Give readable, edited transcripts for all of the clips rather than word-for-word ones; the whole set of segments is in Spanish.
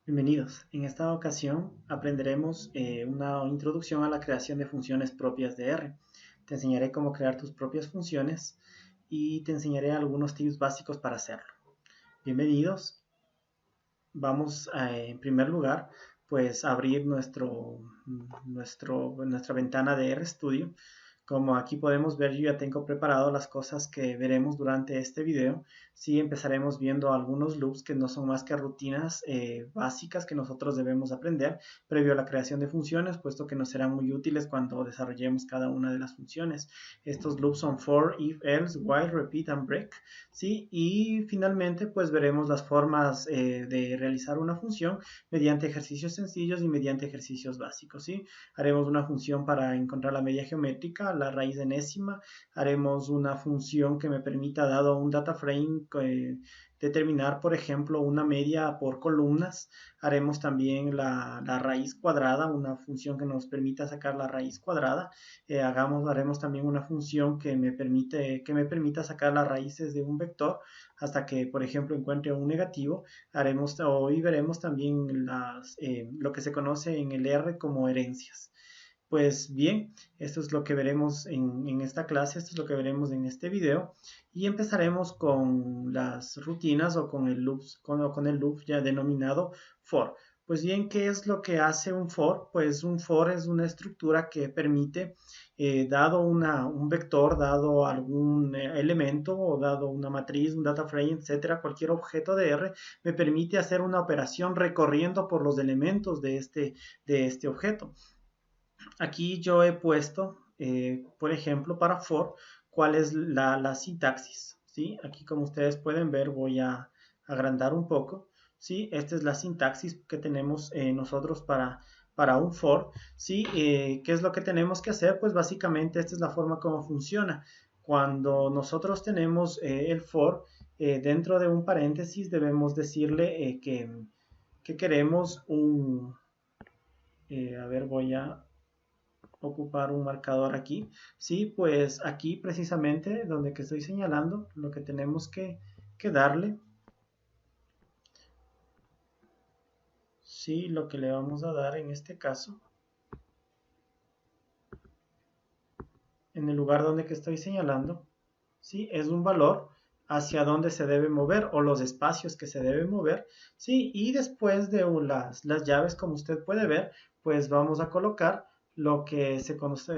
Bienvenidos. En esta ocasión aprenderemos una introducción a la creación de funciones propias de R. Te enseñaré cómo crear tus propias funciones y te enseñaré algunos tips básicos para hacerlo. Bienvenidos. Vamos en primer lugar pues a abrir nuestra ventana de RStudio. Como aquí podemos ver, yo ya tengo preparado las cosas que veremos durante este video. Sí, empezaremos viendo algunos loops que no son más que rutinas básicas que nosotros debemos aprender previo a la creación de funciones, puesto que nos serán muy útiles cuando desarrollemos cada una de las funciones. Estos loops son for, if, else, while, repeat and break. ¿Sí? Y finalmente pues veremos las formas de realizar una función mediante ejercicios sencillos y mediante ejercicios básicos. ¿Sí? Haremos una función para encontrar la media geométrica, la raíz enésima. Haremos una función que me permita, dado un data frame, determinar, por ejemplo, una media por columnas. Haremos también la raíz cuadrada, una función que nos permita sacar la raíz cuadrada. Haremos también una función que me permita sacar las raíces de un vector hasta que, por ejemplo, encuentre un negativo. Hoy veremos también lo que se conoce en el R como herencias. Pues bien, esto es lo que veremos en esta clase, esto es lo que veremos en este video y empezaremos con las rutinas o con el loop ya denominado for. Pues bien, ¿qué es lo que hace un for? Pues un for es una estructura que permite, dado un vector, dado algún elemento o dado una matriz, un data frame, etcétera, cualquier objeto de R, me permite hacer una operación recorriendo por los elementos de este objeto. Aquí yo he puesto, por ejemplo, para for, cuál es la sintaxis. ¿Sí? Aquí, como ustedes pueden ver, voy a agrandar un poco. ¿Sí? Esta es la sintaxis que tenemos nosotros para un for. ¿Sí? ¿Qué es lo que tenemos que hacer? Pues básicamente esta es la forma como funciona. Cuando nosotros tenemos el for, dentro de un paréntesis debemos decirle que queremos a ver, voy a ocupar un marcador aquí. Sí, pues aquí precisamente donde que estoy señalando, lo que tenemos que darle, sí, lo que le vamos a dar en este caso, en el lugar donde que estoy señalando, sí, es un valor hacia dónde se debe mover o los espacios que se debe mover, sí, y después de las llaves, como usted puede ver, pues vamos a colocar lo que se conoce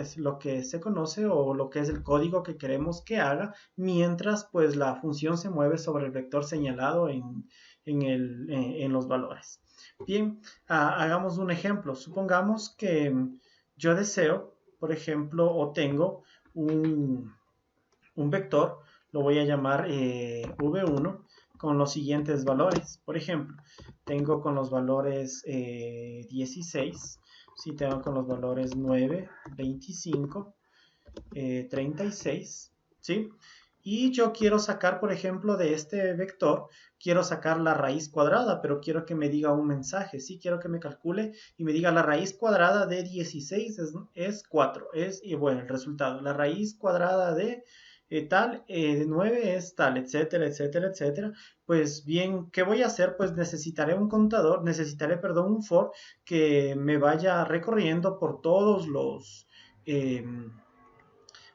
o lo que es el código que queremos que haga, mientras pues la función se mueve sobre el vector señalado en los valores. Bien, hagamos un ejemplo. Supongamos que yo deseo, por ejemplo, o tengo un, un vector, lo voy a llamar v1, con los siguientes valores. Por ejemplo, tengo con los valores 16, si tengo con los valores 9, 25, 36, ¿sí? Y yo quiero sacar, por ejemplo, de este vector, quiero sacar la raíz cuadrada, pero quiero que me diga un mensaje, ¿sí? Quiero que me calcule y me diga la raíz cuadrada de 16 es 4, y bueno, el resultado, la raíz cuadrada de tal, 9 es tal, etcétera, etcétera, etcétera. Pues bien, ¿qué voy a hacer? Pues necesitaré, perdón, un for que me vaya recorriendo por todos eh,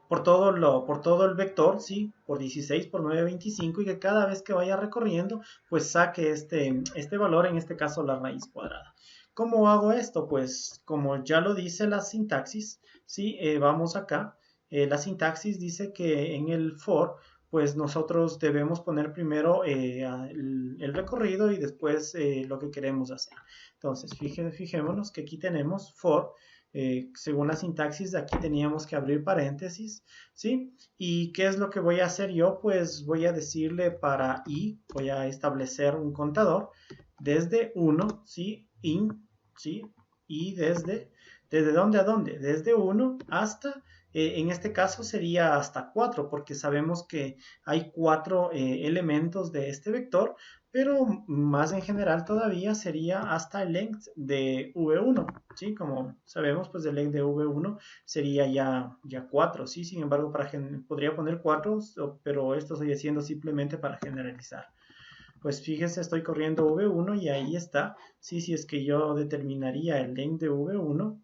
por todo el vector, ¿sí? Por 16, por 9, 25, y que cada vez que vaya recorriendo, pues saque este valor, en este caso la raíz cuadrada. ¿Cómo hago esto? Pues como ya lo dice la sintaxis, ¿sí? Vamos acá. La sintaxis dice que en el for, pues nosotros debemos poner primero el recorrido y después lo que queremos hacer. Entonces, fijémonos que aquí tenemos for, según la sintaxis, de aquí teníamos que abrir paréntesis, ¿sí? ¿Y qué es lo que voy a hacer yo? Pues voy a decirle para i, voy a establecer un contador desde 1, ¿sí? ¿Sí? Y ¿desde dónde a dónde? Desde 1 hasta, en este caso sería hasta 4, porque sabemos que hay 4 elementos de este vector, pero más en general todavía sería hasta el length de v1, ¿sí? Como sabemos, pues el length de v1 sería ya 4, ¿sí? Sin embargo, podría poner 4, pero esto sigue siendo simplemente para generalizar. Pues fíjese, estoy corriendo v1 y ahí está. Sí, si es que yo determinaría el length de v1,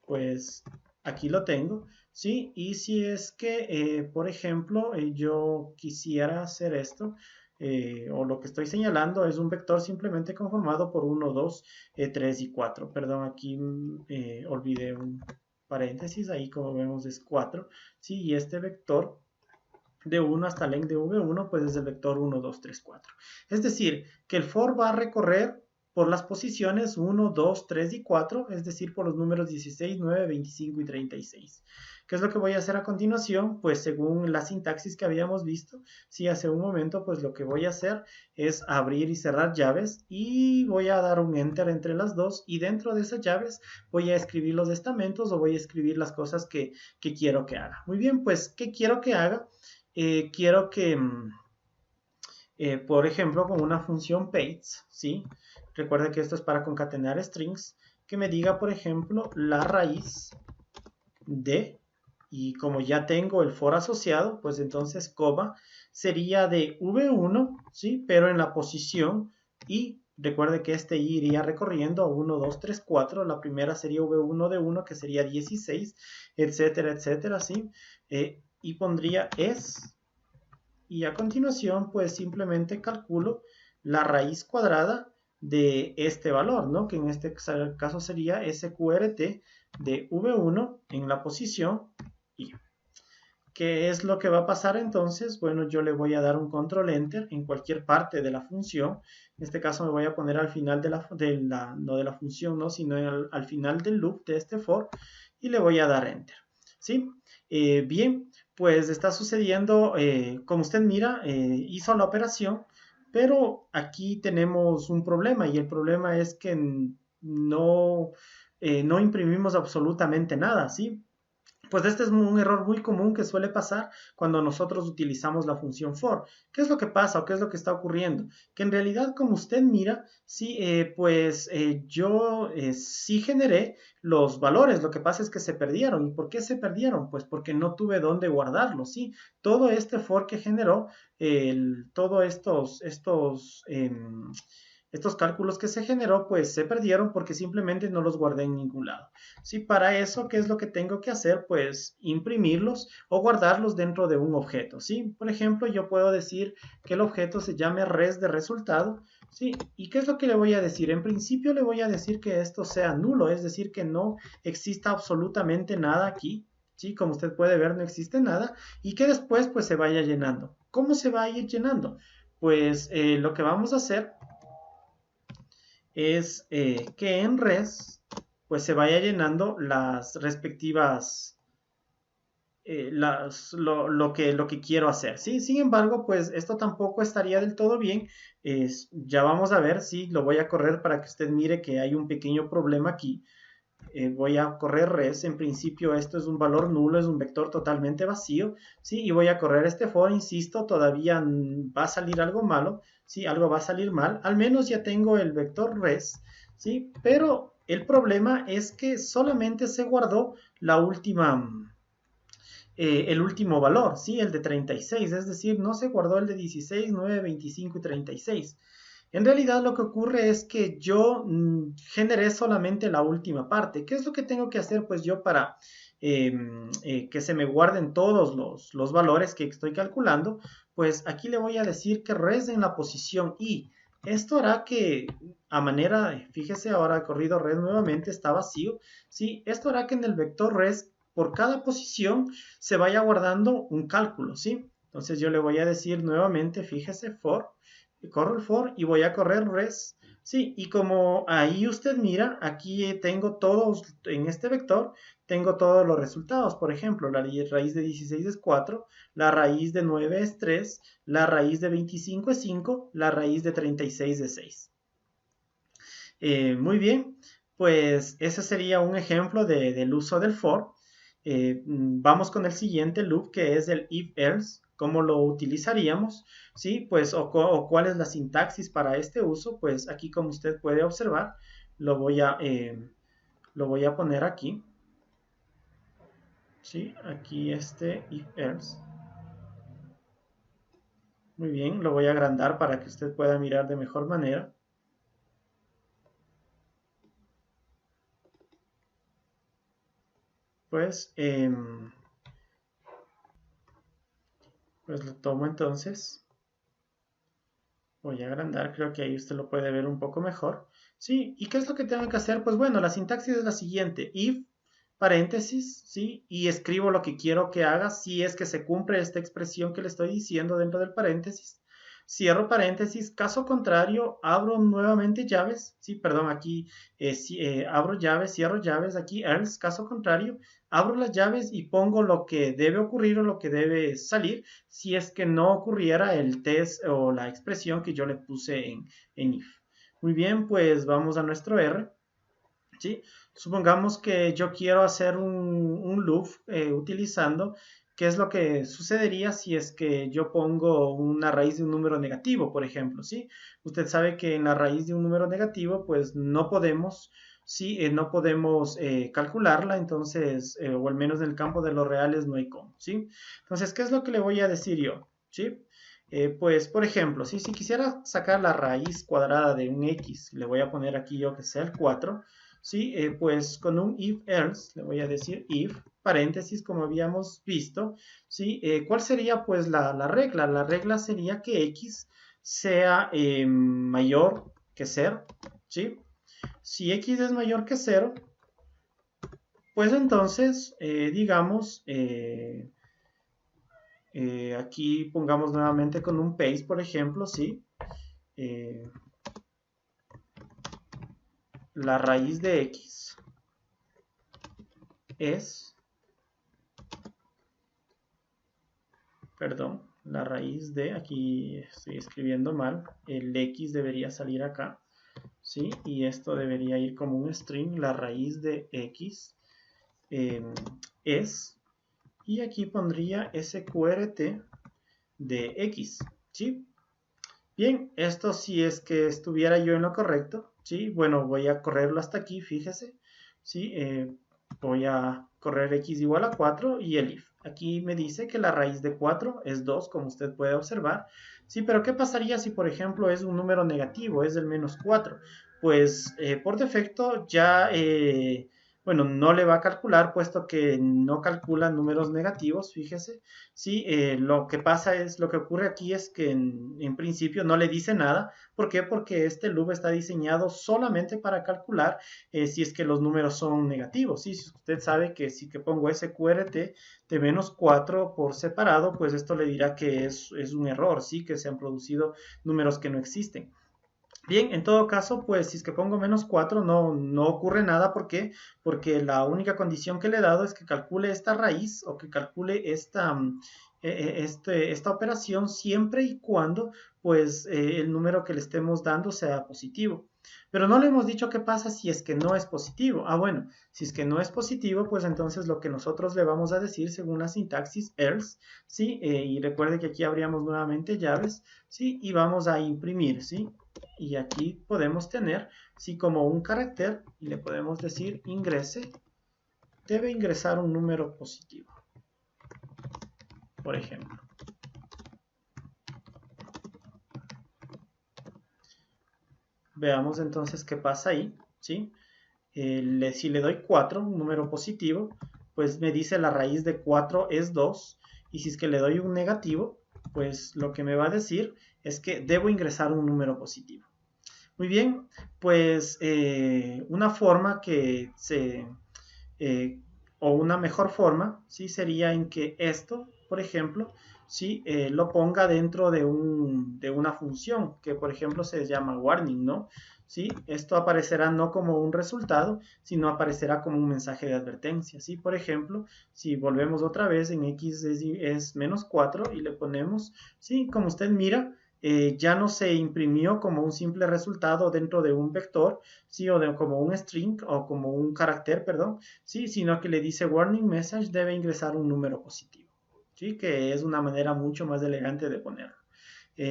pues aquí lo tengo. Sí, y si es que, por ejemplo, yo quisiera hacer esto, o lo que estoy señalando es un vector simplemente conformado por 1, 2, 3 y 4. Perdón, aquí olvidé un paréntesis, ahí como vemos es 4. Sí, y este vector de 1 hasta length de v1, pues es el vector 1, 2, 3, 4. Es decir, que el for va a recorrer por las posiciones 1, 2, 3 y 4, es decir, por los números 16, 9, 25 y 36. ¿Qué es lo que voy a hacer a continuación? Pues según la sintaxis que habíamos visto, sí, hace un momento, pues lo que voy a hacer es abrir y cerrar llaves y voy a dar un enter entre las dos y dentro de esas llaves voy a escribir los estamentos o voy a escribir las cosas que quiero que haga. Muy bien, pues, ¿qué quiero que haga? Quiero que, por ejemplo, con una función paste, ¿sí? Recuerde que esto es para concatenar strings, que me diga, por ejemplo, la raíz de, y como ya tengo el for asociado, pues entonces coma sería de v1, ¿sí? Pero en la posición y recuerde que este i iría recorriendo a 1, 2, 3, 4. La primera sería v1 de 1, que sería 16, etcétera, etcétera, ¿sí? Y pondría es, y a continuación pues simplemente calculo la raíz cuadrada de este valor, ¿no? Que en este caso sería sqrt de v1 en la posición y. ¿Qué es lo que va a pasar entonces? Bueno, yo le voy a dar un control enter en cualquier parte de la función. En este caso me voy a poner al final no de la función, ¿no? Sino al final del loop de este for y le voy a dar enter. ¿Sí? Bien, pues está sucediendo, como usted mira, hizo la operación, pero aquí tenemos un problema y el problema es que no imprimimos absolutamente nada, ¿sí? Pues este es un error muy común que suele pasar cuando nosotros utilizamos la función for. ¿Qué es lo que pasa o qué es lo que está ocurriendo? Que en realidad, como usted mira, sí, yo sí generé los valores. Lo que pasa es que se perdieron. ¿Y por qué se perdieron? Pues porque no tuve dónde guardarlos, ¿sí? Todo este for que generó, todos estos cálculos que se generó, pues se perdieron porque simplemente no los guardé en ningún lado. Sí, para eso, ¿qué es lo que tengo que hacer? Pues imprimirlos o guardarlos dentro de un objeto, ¿sí? Por ejemplo, yo puedo decir que el objeto se llame res de resultado, ¿sí? ¿Y qué es lo que le voy a decir? En principio le voy a decir que esto sea nulo, es decir, que no exista absolutamente nada aquí, ¿sí? Como usted puede ver, no existe nada y que después pues se vaya llenando. ¿Cómo se va a ir llenando? Pues lo que vamos a hacer es que en res pues se vaya llenando las respectivas lo que quiero hacer, ¿sí? Sin embargo, pues esto tampoco estaría del todo bien. Ya vamos a ver si lo voy a correr para que usted mire que hay un pequeño problema aquí. Voy a correr res, en principio esto es un valor nulo, es un vector totalmente vacío, ¿sí? Y voy a correr este for, insisto, todavía va a salir algo malo, ¿sí? Algo va a salir mal, al menos ya tengo el vector res, ¿sí? Pero el problema es que solamente se guardó el último valor, ¿sí? El de 36, es decir, no se guardó el de 16, 9, 25 y 36. En realidad lo que ocurre es que yo generé solamente la última parte. ¿Qué es lo que tengo que hacer pues yo para que se me guarden todos los valores que estoy calculando? Pues aquí le voy a decir que res en la posición i. Esto hará que a manera, fíjese ahora he corrido res nuevamente, está vacío. ¿Sí? Esto hará que en el vector res por cada posición se vaya guardando un cálculo. ¿Sí? Entonces yo le voy a decir nuevamente, fíjese, for corro el for y voy a correr res. Sí, y como ahí usted mira, aquí tengo todos, en este vector, tengo todos los resultados. Por ejemplo, la raíz de 16 es 4, la raíz de 9 es 3, la raíz de 25 es 5, la raíz de 36 es 6. Muy bien, pues ese sería un ejemplo del uso del for. Vamos con el siguiente loop que es el if-else. ¿Cómo lo utilizaríamos? ¿Sí? Pues, o cuál es la sintaxis para este uso. Pues aquí como usted puede observar, lo voy a poner aquí. ¿Sí? Aquí este if-else. Muy bien, lo voy a agrandar para que usted pueda mirar de mejor manera. Pues, pues lo tomo entonces. Voy a agrandar, creo que ahí usted lo puede ver un poco mejor. Sí, ¿y qué es lo que tengo que hacer? Pues bueno, la sintaxis es la siguiente. If, paréntesis, ¿sí? Y escribo lo que quiero que haga si es que se cumple esta expresión que le estoy diciendo dentro del paréntesis. Cierro paréntesis, caso contrario, abro nuevamente llaves, sí, perdón, aquí abro llaves, cierro llaves, aquí else, caso contrario, abro las llaves y pongo lo que debe ocurrir o lo que debe salir si es que no ocurriera el test o la expresión que yo le puse en if. Muy bien, pues vamos a nuestro R. ¿Sí? Supongamos que yo quiero hacer un loop utilizando qué es lo que sucedería si es que yo pongo una raíz de un número negativo, por ejemplo, ¿sí? Usted sabe que en la raíz de un número negativo, pues no podemos, sí, no podemos calcularla, entonces, o al menos en el campo de los reales no hay cómo, ¿sí? Entonces, ¿qué es lo que le voy a decir yo? ¿Sí? Pues, por ejemplo, si quisiera sacar la raíz cuadrada de un x, le voy a poner aquí yo que sea el 4, ¿sí? Pues con un if else, le voy a decir if, paréntesis, como habíamos visto, ¿sí? ¿Cuál sería pues la regla? La regla sería que x sea mayor que 0, ¿sí? Si x es mayor que 0, pues entonces, digamos, aquí pongamos nuevamente con un paste, por ejemplo, ¿sí? La raíz de x es, perdón, la raíz de, aquí estoy escribiendo mal, el x debería salir acá, ¿sí? Y esto debería ir como un string, la raíz de x es, y aquí pondría sqrt de x, ¿sí? Bien, esto si es que estuviera yo en lo correcto, ¿sí? Bueno, voy a correrlo hasta aquí, fíjese, ¿sí? Voy a correr x igual a 4 y el if. Aquí me dice que la raíz de 4 es 2, como usted puede observar. Sí, pero ¿qué pasaría si, por ejemplo, es un número negativo, es del menos 4? Pues por defecto ya, bueno, no le va a calcular, puesto que no calcula números negativos, fíjese. Sí, lo que pasa es, lo que ocurre aquí es que en principio no le dice nada. ¿Por qué? Porque este loop está diseñado solamente para calcular si es que los números son negativos. ¿Sí? Si usted sabe que si que pongo sqrt de menos 4 por separado, pues esto le dirá que es un error, ¿sí? Que se han producido números que no existen. Bien, en todo caso, pues si es que pongo menos 4 no ocurre nada. ¿Por qué? Porque la única condición que le he dado es que calcule esta raíz o que calcule esta operación siempre y cuando pues el número que le estemos dando sea positivo. Pero no le hemos dicho qué pasa si es que no es positivo. Ah, bueno, si es que no es positivo, pues entonces lo que nosotros le vamos a decir según la sintaxis else, ¿sí? Y recuerde que aquí abríamos nuevamente llaves, ¿sí? Y vamos a imprimir, ¿sí? Y aquí podemos tener, sí, como un carácter, y le podemos decir ingrese, debe ingresar un número positivo, por ejemplo. Veamos entonces qué pasa ahí, ¿sí? Si le doy 4, un número positivo, pues me dice la raíz de 4 es 2, y si es que le doy un negativo, pues lo que me va a decir es que debo ingresar un número positivo. Muy bien, pues una forma o una mejor forma, ¿sí? Sería en que esto, por ejemplo, ¿sí? Lo ponga dentro de una función que, por ejemplo, se llama warning, ¿no? ¿Sí? Esto aparecerá no como un resultado, sino aparecerá como un mensaje de advertencia, ¿sí? Por ejemplo, si volvemos otra vez en x es menos 4 y le ponemos, ¿sí? Como usted mira, ya no se imprimió como un simple resultado dentro de un vector, ¿sí? O como un string o como un carácter, perdón, ¿sí? Sino que le dice warning message debe ingresar un número positivo, ¿sí? Que es una manera mucho más elegante de ponerlo.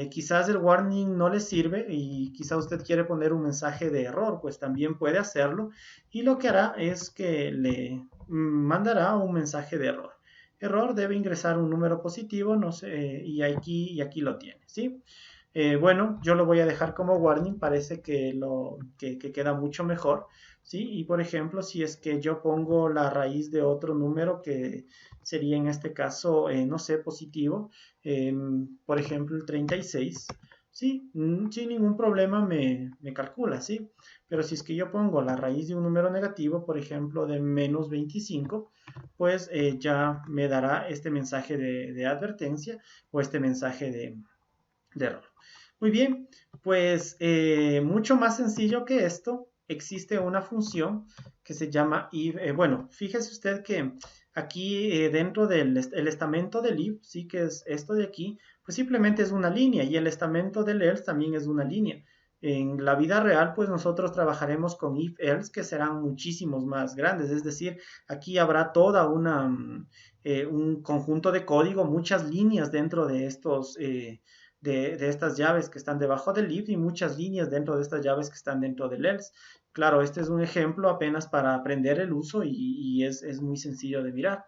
Quizás el warning no le sirve y quizás usted quiere poner un mensaje de error, pues también puede hacerlo, y lo que hará es que le mandará un mensaje de error. error, debe ingresar un número positivo, no sé, y aquí lo tiene, ¿sí? Bueno, yo lo voy a dejar como warning, parece que queda mucho mejor, ¿sí? Y por ejemplo, si es que yo pongo la raíz de otro número que sería en este caso, no sé, positivo, por ejemplo el 36, ¿sí? Sin ningún problema me calcula, ¿sí? Pero si es que yo pongo la raíz de un número negativo, por ejemplo de menos 25, pues ya me dará este mensaje de advertencia o este mensaje de error. Muy bien, pues mucho más sencillo que esto, existe una función que se llama if. Bueno, fíjese usted que aquí dentro del el estamento del if, sí que es esto de aquí, pues simplemente es una línea y el estamento del else también es una línea. En la vida real, pues nosotros trabajaremos con if else que serán muchísimos más grandes, es decir, aquí habrá toda un conjunto de código, muchas líneas dentro de estos de estas llaves que están debajo del if y muchas líneas dentro de estas llaves que están dentro del else. Claro, este es un ejemplo apenas para aprender el uso y es muy sencillo de mirar.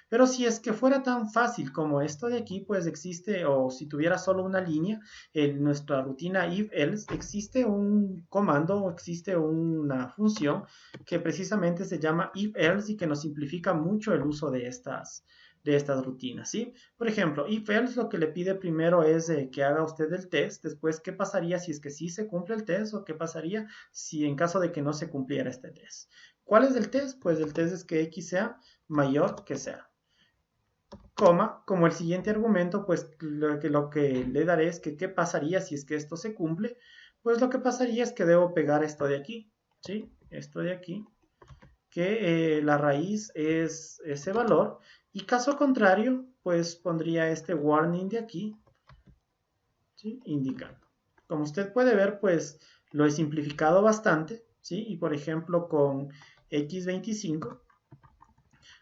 Pero si es que fuera tan fácil como esto de aquí, pues existe, o si tuviera solo una línea, en nuestra rutina if-else existe un comando o existe una función que precisamente se llama if-else y que nos simplifica mucho el uso de estas rutinas, ¿sí? Por ejemplo, if-else lo que le pide primero es que haga usted el test, después qué pasaría si es que sí se cumple el test o qué pasaría si en caso de que no se cumpliera este test. ¿Cuál es el test? Pues el test es que x sea mayor que sea. Coma, como el siguiente argumento, pues lo que le daré es que qué pasaría si es que esto se cumple. Pues lo que pasaría es que debo pegar esto de aquí, ¿sí? Esto de aquí, que la raíz es ese valor. Y caso contrario, pues pondría este warning de aquí, ¿sí? Indicando. Como usted puede ver, pues lo he simplificado bastante, ¿sí? Y por ejemplo, con x25,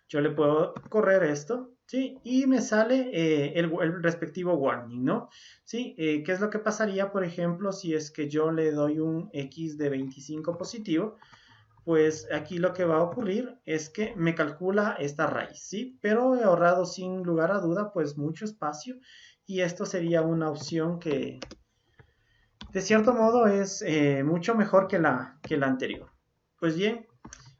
yo le puedo correr esto, ¿sí? Y me sale el respectivo warning, ¿no? ¿Sí? ¿Qué es lo que pasaría, por ejemplo, si es que yo le doy un x de 25 positivo? Pues aquí lo que va a ocurrir es que me calcula esta raíz, ¿sí? Pero he ahorrado sin lugar a duda pues mucho espacio y esto sería una opción que de cierto modo es mucho mejor que la anterior. Pues bien,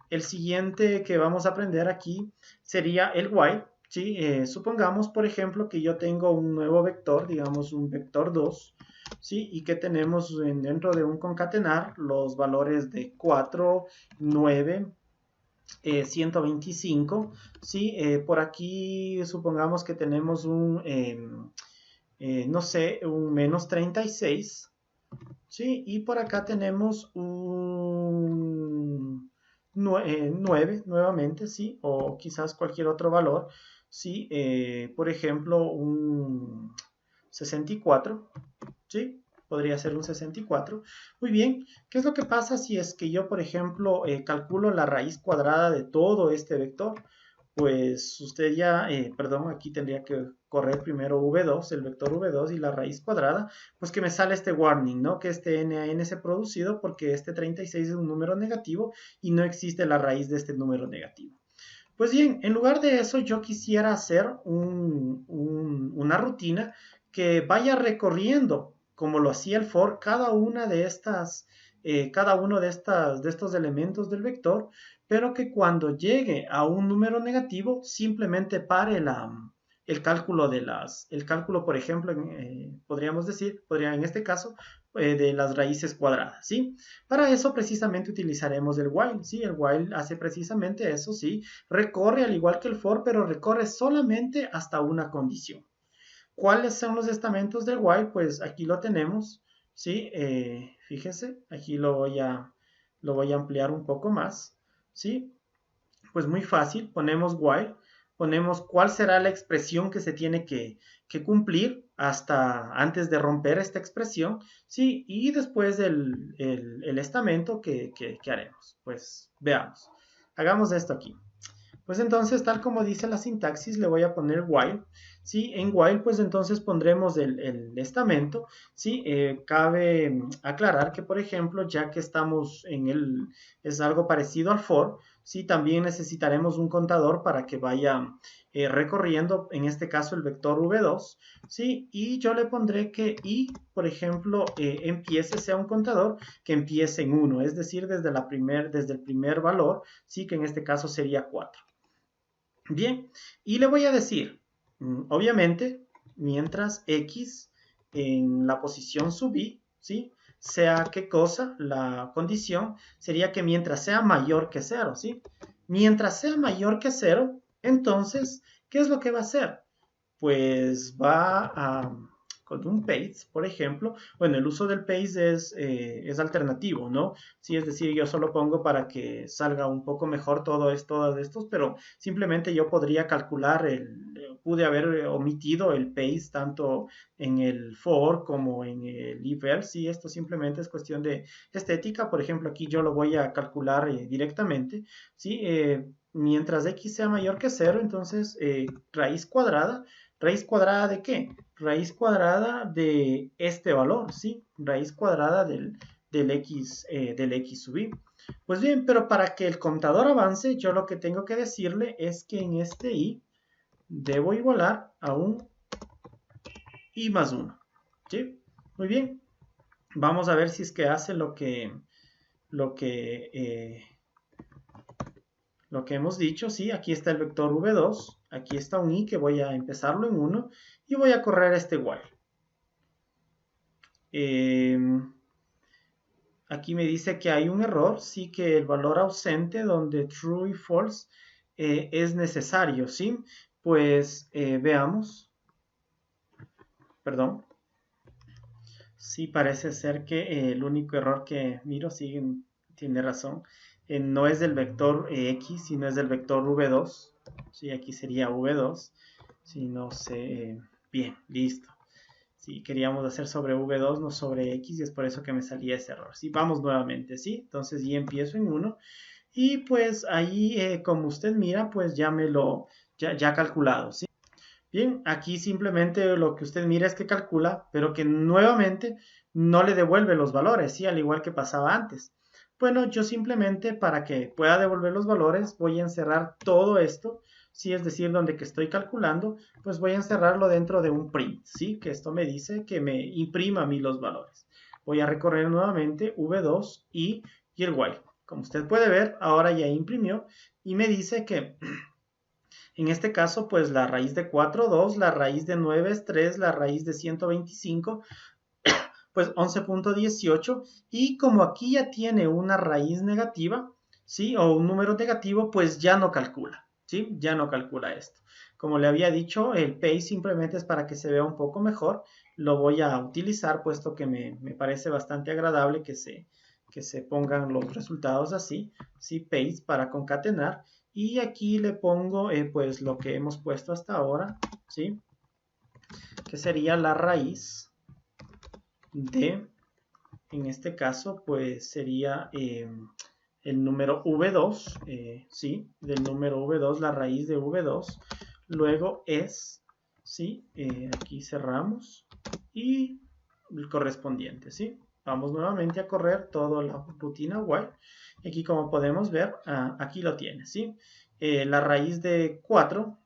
el siguiente que vamos a aprender aquí sería el while, ¿sí? Supongamos, por ejemplo, que yo tengo un nuevo vector, digamos un vector 2, ¿sí? Y que tenemos dentro de un concatenar los valores de 4, 9, 125, ¿sí? Por aquí supongamos que tenemos no sé, un menos 36, ¿sí? Y por acá tenemos un 9 nuevamente, ¿sí? O quizás cualquier otro valor, ¿sí? Por ejemplo, un 64, ¿sí? Podría ser un 64. Muy bien, ¿qué es lo que pasa si es que yo, por ejemplo, calculo la raíz cuadrada de todo este vector? Pues usted ya, perdón, aquí tendría que correr primero v2, el vector v2 y la raíz cuadrada, pues que me sale este warning, ¿no? Que este n a n se ha producido porque este 36 es un número negativo y no existe la raíz de este número negativo. Pues bien, en lugar de eso yo quisiera hacer una rutina que vaya recorriendo, como lo hacía el for, cada una de cada uno de estos elementos del vector, pero que cuando llegue a un número negativo simplemente pare el cálculo el cálculo, por ejemplo, podríamos decir, en este caso, de las raíces cuadradas, ¿sí? Para eso precisamente utilizaremos el while, ¿sí? El while hace precisamente eso, ¿sí? Recorre al igual que el for, pero recorre solamente hasta una condición. ¿Cuáles son los estamentos del while? Pues aquí lo tenemos, ¿sí? Fíjese, aquí lo voy a ampliar un poco más, ¿sí? Pues muy fácil, ponemos while, ponemos cuál será la expresión que se tiene que cumplir hasta antes de romper esta expresión, ¿sí? Y después el estamento que haremos. Pues veamos, hagamos esto aquí. Pues entonces, tal como dice la sintaxis, le voy a poner while, ¿sí? En while, pues entonces pondremos el estamento, ¿sí? Cabe aclarar que, por ejemplo, ya que estamos es algo parecido al for, ¿sí? También necesitaremos un contador para que vaya recorriendo, en este caso, el vector v2, ¿sí? Y yo le pondré que i, por ejemplo, sea un contador que empiece en 1, es decir, desde el primer valor, ¿sí? Que en este caso sería 4. Bien, y le voy a decir, obviamente, mientras x en la posición sub i, ¿sí? Sea qué cosa, la condición sería que mientras sea mayor que 0, ¿sí? Mientras sea mayor que 0, entonces, ¿qué es lo que va a hacer? Pues va a, con un paste, por ejemplo, bueno, el uso del paste es alternativo, ¿no? Sí, es decir, yo solo pongo para que salga un poco mejor todo esto de estos, pero simplemente yo podría calcular pude haber omitido el paste tanto en el for como en el if else, y esto simplemente es cuestión de estética. Por ejemplo, aquí yo lo voy a calcular directamente, ¿sí? Mientras x sea mayor que 0, entonces raíz cuadrada. ¿Raíz cuadrada de qué? Raíz cuadrada de este valor, ¿sí? Raíz cuadrada del x sub i. Pues bien, pero para que el contador avance, yo lo que tengo que decirle es que en este i debo igualar a un i más 1, ¿sí? Muy bien. Vamos a ver si es que hace lo que hemos dicho, ¿sí? Aquí está el vector v2, aquí está un i que voy a empezarlo en 1 y voy a correr este while. Aquí me dice que hay un error, sí, que el valor ausente donde true y false es necesario, ¿sí? Pues veamos, perdón. Sí, parece ser que el único error que miro, sí, tiene razón, no es del vector x, sino es del vector v2. Sí, aquí sería v2. Si no sé, bien, listo. Sí, queríamos hacer sobre v2, no sobre x, y es por eso que me salía ese error. Sí, vamos nuevamente, ¿sí? Entonces ya empiezo en 1. Y pues ahí, como usted mira, pues ya calculado, ¿sí? Bien, aquí simplemente lo que usted mira es que calcula, pero que nuevamente no le devuelve los valores, ¿sí? Al igual que pasaba antes. Bueno, yo simplemente para que pueda devolver los valores voy a encerrar todo esto, ¿sí? Es decir, donde que estoy calculando, pues voy a encerrarlo dentro de un print, ¿sí? Que esto me dice que me imprima a mí los valores. Voy a recorrer nuevamente v2 y el while. Como usted puede ver, ahora ya imprimió y me dice que en este caso, pues la raíz de 4, 2, la raíz de 9 es 3, la raíz de 125, pues 11.18. Y como aquí ya tiene una raíz negativa, ¿sí? O un número negativo, pues ya no calcula, ¿sí? Ya no calcula esto. Como le había dicho, el paste simplemente es para que se vea un poco mejor. Lo voy a utilizar puesto que me parece bastante agradable que se pongan los resultados así, ¿sí? Paste para concatenar. Y aquí le pongo pues lo que hemos puesto hasta ahora, ¿sí? Que sería la raíz de, en este caso, pues sería el número v2, ¿sí? Del número v2, la raíz de v2. Luego es, ¿sí? Aquí cerramos y el correspondiente, ¿sí? Vamos nuevamente a correr toda la rutina while. Aquí como podemos ver, aquí lo tiene, ¿sí? La raíz de 4,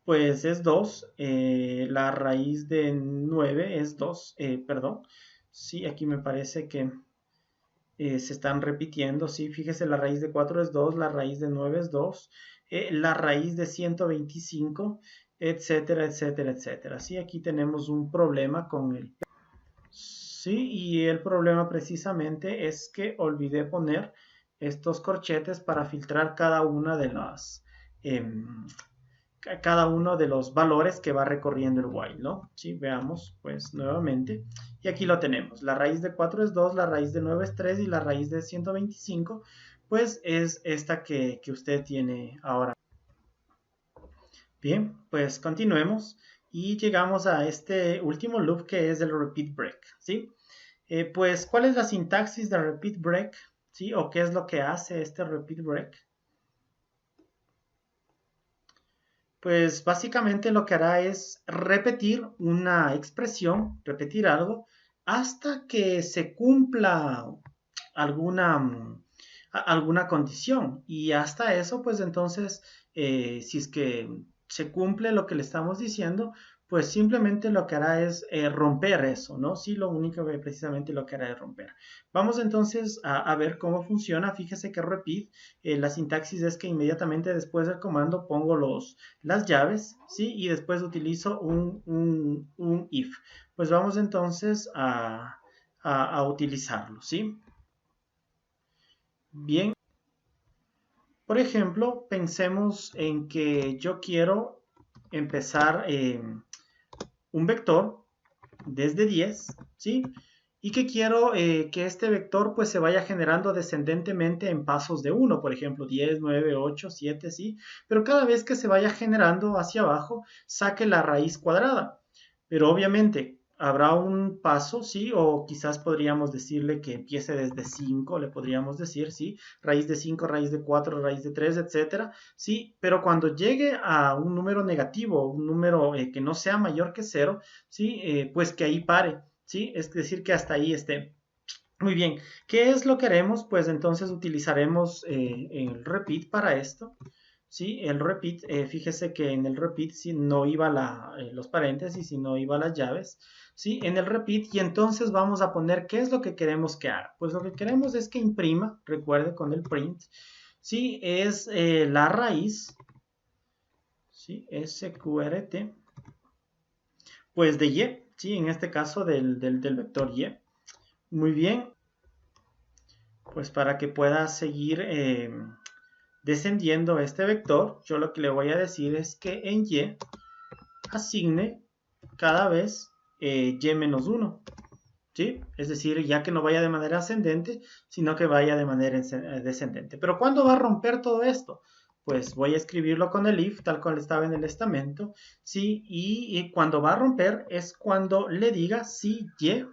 pues es 2. La raíz de 9 es 2. Perdón. Sí, aquí me parece que se están repitiendo. Sí, fíjese, la raíz de 4 es 2, la raíz de 9 es 2, la raíz de 125, etcétera, etcétera, etcétera. Sí, aquí tenemos un problema con el... Sí, y el problema precisamente es que olvidé poner estos corchetes para filtrar cada una de las... cada uno de los valores que va recorriendo el while, ¿no? Sí, veamos pues nuevamente. Y aquí lo tenemos. La raíz de 4 es 2, la raíz de 9 es 3 y la raíz de 125 pues es esta que usted tiene ahora. Bien, pues continuemos y llegamos a este último loop que es el repeat break, ¿sí? Pues, ¿cuál es la sintaxis de repeat break? ¿Sí? ¿O qué es lo que hace este repeat break? Pues básicamente lo que hará es repetir una expresión, repetir algo, hasta que se cumpla alguna condición. Y hasta eso, pues entonces, si es que se cumple lo que le estamos diciendo, pues simplemente lo que hará es romper eso, ¿no? Sí, lo único que precisamente lo que hará es romper. Vamos entonces a ver cómo funciona. Fíjese que repeat, la sintaxis es que inmediatamente después del comando pongo las llaves, ¿sí? Y después utilizo un if. Pues vamos entonces a utilizarlo, ¿sí? Bien, por ejemplo, pensemos en que yo quiero empezar un vector desde 10, ¿sí? Y que quiero que este vector pues se vaya generando descendentemente en pasos de 1, por ejemplo, 10, 9, 8, 7, ¿sí? Pero cada vez que se vaya generando hacia abajo, saque la raíz cuadrada. Pero obviamente habrá un paso, ¿sí? O quizás podríamos decirle que empiece desde 5, le podríamos decir, ¿sí? Raíz de 5, raíz de 4, raíz de 3, etcétera, ¿sí? Pero cuando llegue a un número negativo, un número que no sea mayor que 0, ¿sí? Pues que ahí pare, ¿sí? Es decir, que hasta ahí esté. Muy bien, ¿qué es lo que haremos? Pues entonces utilizaremos el repeat para esto. Sí, el repeat, fíjese que en el repeat si no iba los paréntesis, si no iba las llaves, ¿sí? En el repeat y entonces vamos a poner qué es lo que queremos que haga. Pues lo que queremos es que imprima, recuerde con el print, ¿sí? Es la raíz, ¿sí? SQRT, pues de y, ¿sí? En este caso del vector y. Muy bien, pues para que pueda seguir descendiendo este vector, yo lo que le voy a decir es que en y asigne cada vez y menos 1, ¿sí? Es decir, ya que no vaya de manera ascendente, sino que vaya de manera descendente. Pero ¿cuándo va a romper todo esto? Pues voy a escribirlo con el if, tal cual estaba en el estamento, ¿sí? Y cuando va a romper es cuando le diga si y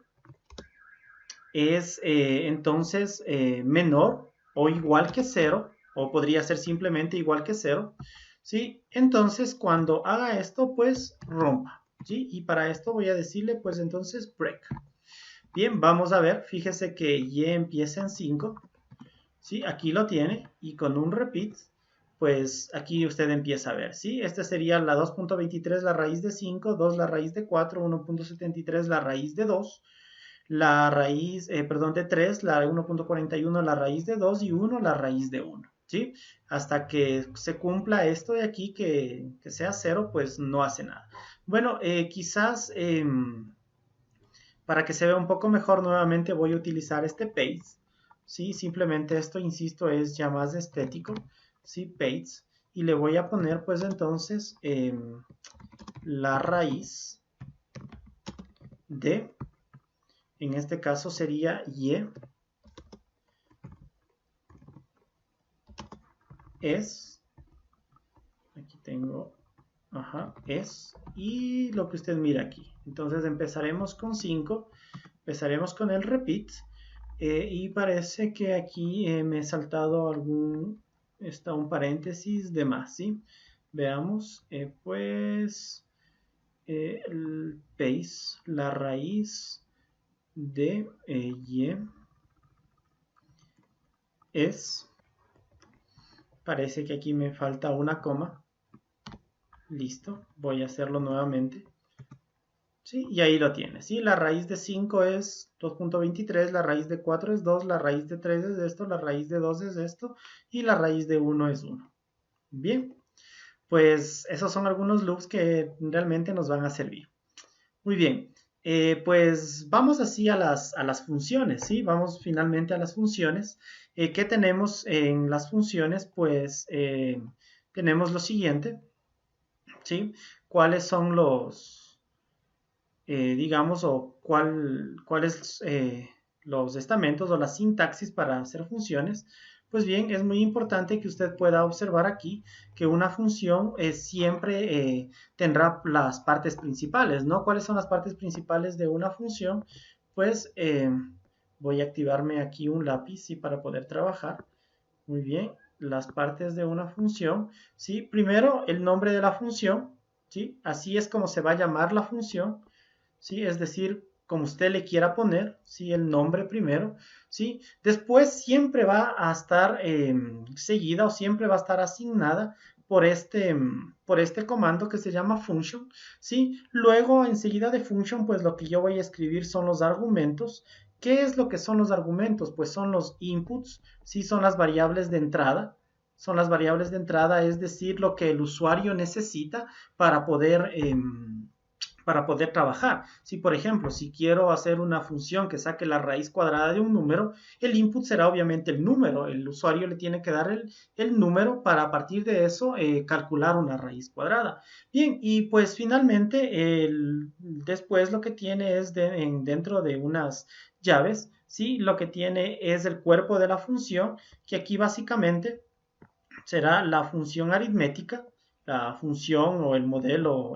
es entonces menor o igual que 0, o podría ser simplemente igual que 0, ¿sí? Entonces, cuando haga esto, pues rompa, ¿sí? Y para esto voy a decirle, pues entonces break. Bien, vamos a ver, fíjese que y empieza en 5, ¿sí? Aquí lo tiene, y con un repeat, pues aquí usted empieza a ver, ¿sí? Esta sería la 2.23, la raíz de 5, 2 la raíz de 4, 1.73 la raíz de 2, la raíz, perdón, de 3, la 1.41, la raíz de 2 y 1, la raíz de 1, ¿sí? Hasta que se cumpla esto de aquí, que sea 0, pues no hace nada. Bueno, quizás para que se vea un poco mejor, nuevamente voy a utilizar este paste, ¿sí? Simplemente esto, insisto, es ya más estético, ¿sí? Paste. Y le voy a poner, pues entonces, la raíz de, en este caso sería y es, aquí tengo, es, y lo que usted mira aquí. Entonces empezaremos con 5, empezaremos con el repeat, y parece que aquí me he saltado está un paréntesis de más, ¿sí? Veamos, pues, el base, la raíz de y es, parece que aquí me falta una coma. Listo, voy a hacerlo nuevamente. ¿Sí? Y ahí lo tienes. ¿Sí? La raíz de 5 es 2.23, la raíz de 4 es 2, la raíz de 3 es esto, la raíz de 2 es esto y la raíz de 1 es 1. Bien, pues esos son algunos loops que realmente nos van a servir. Muy bien, pues vamos así a las funciones, ¿sí? Vamos finalmente a las funciones. ¿Qué tenemos en las funciones? Pues tenemos lo siguiente, ¿sí? ¿Cuáles son digamos, o cuáles los estamentos o la sintaxis para hacer funciones? Pues bien, es muy importante que usted pueda observar aquí que una función siempre tendrá las partes principales, ¿no? ¿Cuáles son las partes principales de una función? Pues voy a activarme aquí un lápiz, ¿sí? Para poder trabajar. Muy bien. las partes de una función, ¿sí? Primero, el nombre de la función, ¿sí? Así es como se va a llamar la función, ¿sí? Es decir, como usted le quiera poner, ¿sí? El nombre primero, ¿sí? Después siempre va a estar seguida o siempre va a estar asignada por este comando que se llama function, ¿sí? Luego, enseguida de function, pues lo que yo voy a escribir son los argumentos. ¿Qué es lo que son los argumentos? Pues son los inputs, ¿sí? Son las variables de entrada. Son las variables de entrada, es decir, lo que el usuario necesita para poder trabajar. Si, por ejemplo, si quiero hacer una función que saque la raíz cuadrada de un número, el input será obviamente el número. El usuario le tiene que dar el número para a partir de eso calcular una raíz cuadrada. Bien, y pues finalmente después lo que tiene es dentro de unas llaves, ¿sí? Lo que tiene es el cuerpo de la función, que aquí básicamente será la función aritmética, la función o el modelo,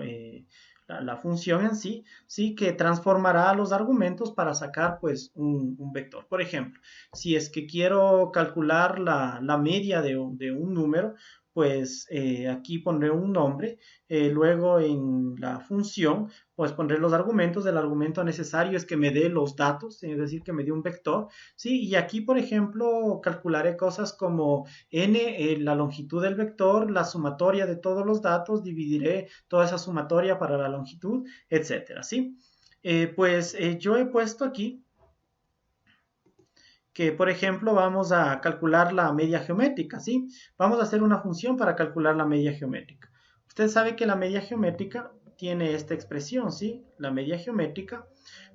la función en sí, sí, que transformará los argumentos para sacar pues un vector. Por ejemplo, si es que quiero calcular la media de un número, pues aquí pondré un nombre, luego en la función, pues pondré los argumentos. El argumento necesario es que me dé los datos, es decir, que me dé un vector, ¿sí? Y aquí, por ejemplo, calcularé cosas como n, la longitud del vector, la sumatoria de todos los datos, dividiré toda esa sumatoria para la longitud, etcétera, ¿sí? Yo he puesto aquí que, por ejemplo, vamos a calcular la media geométrica, ¿sí? Vamos a hacer una función para calcular la media geométrica. Usted sabe que la media geométrica tiene esta expresión, ¿sí? La media geométrica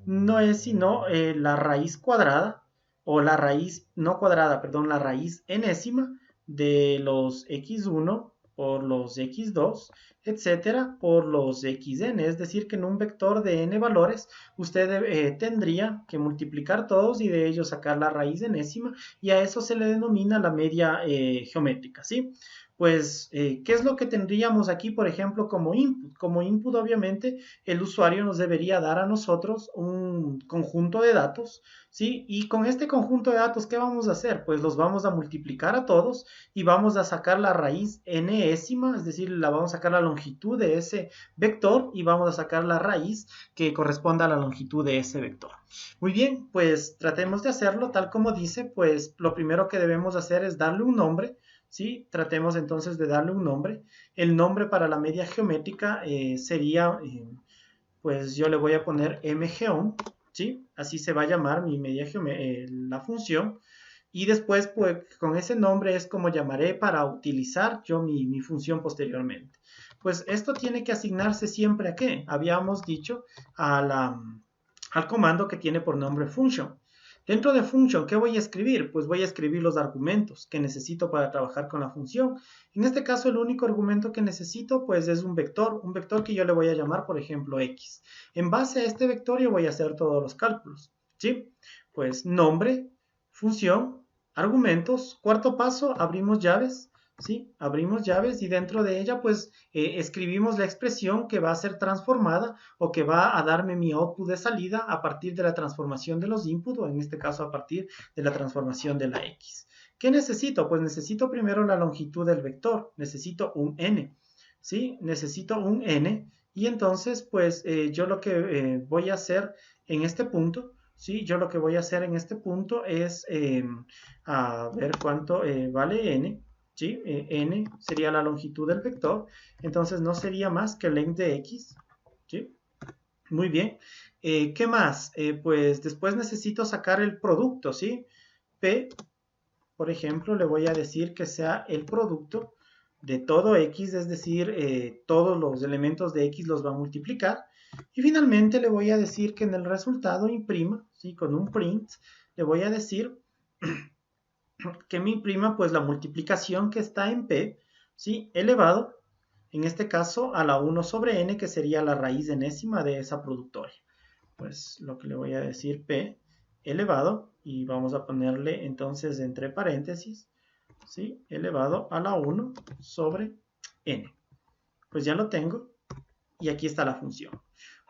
no es sino la raíz cuadrada, o la raíz, no cuadrada, perdón, la raíz enésima de los x1 por los x2, etcétera, por los xn. Es decir, que en un vector de n valores, usted tendría que multiplicar todos y de ellos sacar la raíz enésima, y a eso se le denomina la media geométrica, ¿sí? Pues, ¿qué es lo que tendríamos aquí, por ejemplo, como input? Como input, obviamente, el usuario nos debería dar a nosotros un conjunto de datos, ¿sí? Y con este conjunto de datos, ¿qué vamos a hacer? Pues los vamos a multiplicar a todos y vamos a sacar la raíz enésima, es decir, vamos a sacar la longitud de ese vector y vamos a sacar la raíz que corresponda a la longitud de ese vector. Muy bien, pues tratemos de hacerlo tal como dice. Pues lo primero que debemos hacer es darle un nombre, ¿sí? Tratemos entonces de darle un nombre. El nombre para la media geométrica sería, pues yo le voy a poner mgeom, ¿sí? Así se va a llamar mi media la función. Y después, pues con ese nombre es como llamaré para utilizar yo mi función posteriormente. Pues esto tiene que asignarse siempre a ¿qué? Habíamos dicho al comando que tiene por nombre function. Dentro de function, ¿qué voy a escribir? Pues voy a escribir los argumentos que necesito para trabajar con la función. En este caso, el único argumento que necesito, pues es un vector que yo le voy a llamar, por ejemplo, x. En base a este vector yo voy a hacer todos los cálculos, ¿sí? Pues nombre, función, argumentos. Cuarto paso, abrimos llaves, ¿sí? Abrimos llaves y dentro de ella, pues, escribimos la expresión que va a ser transformada o que va a darme mi output de salida a partir de la transformación de los inputs, o en este caso a partir de la transformación de la x. ¿Qué necesito? Pues necesito primero la longitud del vector, necesito un n, ¿sí? Necesito un n, y entonces, pues, yo lo que voy a hacer en este punto, ¿sí? Yo lo que voy a hacer en este punto es, a ver cuánto vale n, ¿sí? N sería la longitud del vector, entonces no sería más que length de x, ¿sí? Muy bien. ¿Qué más? Pues después necesito sacar el producto, ¿sí? P, por ejemplo, le voy a decir que sea el producto de todo x, es decir, todos los elementos de x los va a multiplicar. Y finalmente le voy a decir que en el resultado imprima, ¿sí? Con un print, le voy a decir que me imprima pues la multiplicación que está en P, ¿sí? Elevado, en este caso, a la 1 sobre n, que sería la raíz enésima de esa productoria. Pues lo que le voy a decir, P elevado, y vamos a ponerle entonces entre paréntesis, ¿sí? Elevado a la 1 sobre n. Pues ya lo tengo, y aquí está la función.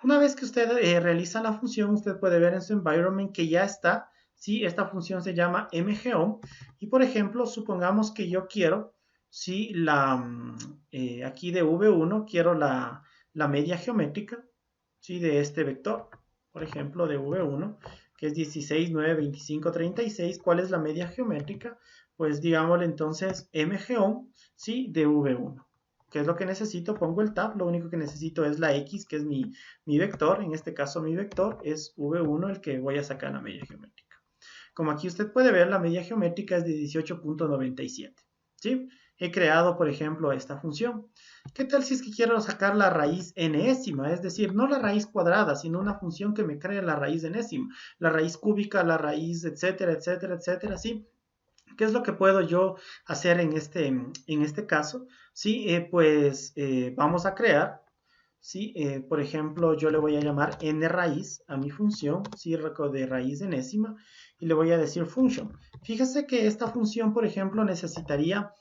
Una vez que usted realiza la función, usted puede ver en su environment que ya está, ¿sí? Esta función se llama mgeom y por ejemplo, supongamos que yo quiero, ¿sí? Aquí de v1 quiero la media geométrica, ¿sí? De este vector, por ejemplo, de v1, que es 16, 9, 25, 36. ¿Cuál es la media geométrica? Pues digámosle entonces mgeom, ¿sí? De v1. ¿Qué es lo que necesito? Pongo el tab, lo único que necesito es la x, que es mi vector. En este caso mi vector es v1, el que voy a sacar la media geométrica. Como aquí usted puede ver, la media geométrica es de 18.97, ¿sí? He creado, por ejemplo, esta función. ¿Qué tal si es que quiero sacar la raíz enésima? Es decir, no la raíz cuadrada, sino una función que me cree la raíz enésima, la raíz cúbica, la raíz, etcétera, etcétera, etcétera, ¿sí? ¿Qué es lo que puedo yo hacer en este caso? Sí, vamos a crear, ¿sí? Por ejemplo, yo le voy a llamar n raíz a mi función, ¿sí? De raíz enésima, y le voy a decir function. Fíjese que esta función, por ejemplo, necesitaría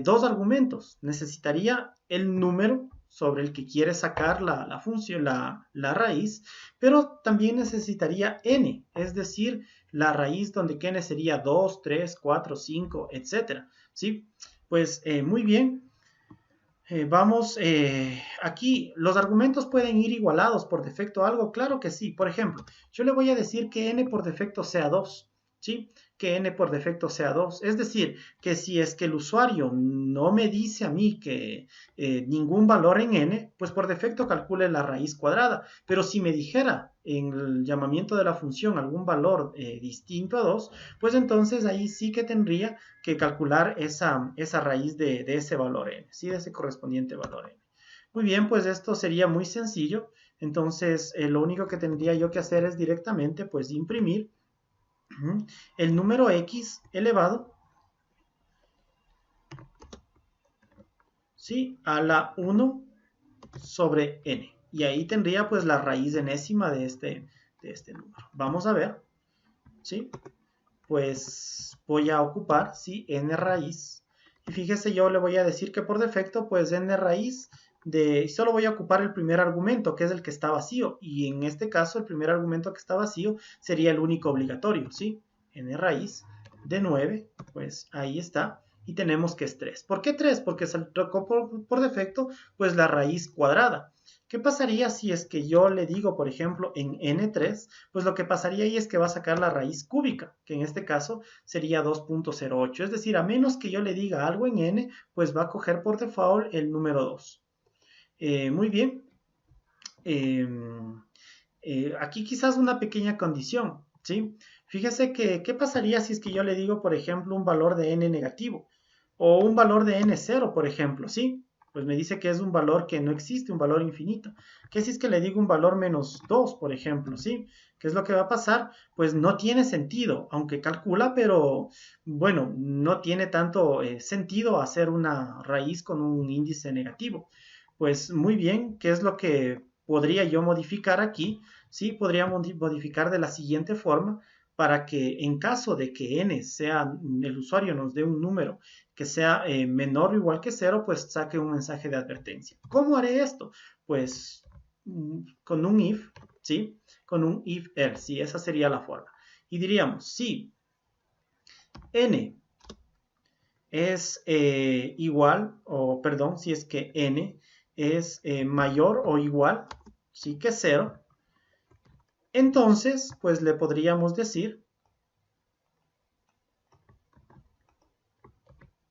dos argumentos. Necesitaría el número sobre el que quiere sacar la función, la raíz, pero también necesitaría n, es decir, la raíz donde n sería 2, 3, 4, 5, etc. ¿Sí? Pues muy bien. Aquí, ¿los argumentos pueden ir igualados por defecto a algo? Claro que sí. Por ejemplo, yo le voy a decir que n por defecto sea 2, ¿sí? Que n por defecto sea 2. Es decir, que si es que el usuario no me dice a mí que ningún valor en n, pues por defecto calcule la raíz cuadrada. Pero si me dijera en el llamamiento de la función algún valor distinto a 2, pues entonces ahí sí que tendría que calcular esa raíz de ese valor n, ¿sí? De ese correspondiente valor n. Muy bien, pues esto sería muy sencillo. Entonces, lo único que tendría yo que hacer es directamente, pues, imprimir el número x elevado, ¿sí? A la 1 sobre n. Y ahí tendría, pues, la raíz enésima de este número. Vamos a ver, ¿sí? Pues voy a ocupar, ¿sí? N raíz. Y fíjese, yo le voy a decir que por defecto, pues n raíz solo voy a ocupar el primer argumento, que es el que está vacío. Y en este caso, el primer argumento que está vacío sería el único obligatorio, ¿sí? N raíz de 9, pues ahí está. Y tenemos que es 3. ¿Por qué 3? Porque se tocó por defecto, pues la raíz cuadrada. ¿Qué pasaría si es que yo le digo, por ejemplo, en n3? Pues lo que pasaría ahí es que va a sacar la raíz cúbica, que en este caso sería 2.08. Es decir, a menos que yo le diga algo en n, pues va a coger por default el número 2. Muy bien. Aquí quizás una pequeña condición, ¿sí? Fíjese que, ¿qué pasaría si es que yo le digo, por ejemplo, un valor de n negativo? O un valor de n0, por ejemplo, ¿sí? Pues me dice que es un valor que no existe, un valor infinito. ¿Qué si es que le digo un valor menos 2, por ejemplo, ¿sí? ¿Qué es lo que va a pasar? Pues no tiene sentido, aunque calcula, pero bueno, no tiene tanto sentido hacer una raíz con un índice negativo. Pues muy bien, ¿qué es lo que podría yo modificar aquí? Sí, podría modificar de la siguiente forma para que en caso de que n sea, el usuario nos dé un número que sea menor o igual que 0, pues saque un mensaje de advertencia. ¿Cómo haré esto? Pues con un if, ¿sí? Con un if-else, ¿sí? Esa sería la forma. Y diríamos, si n es igual, o perdón, si es que n es mayor o igual, ¿sí? Que 0, entonces, pues le podríamos decir,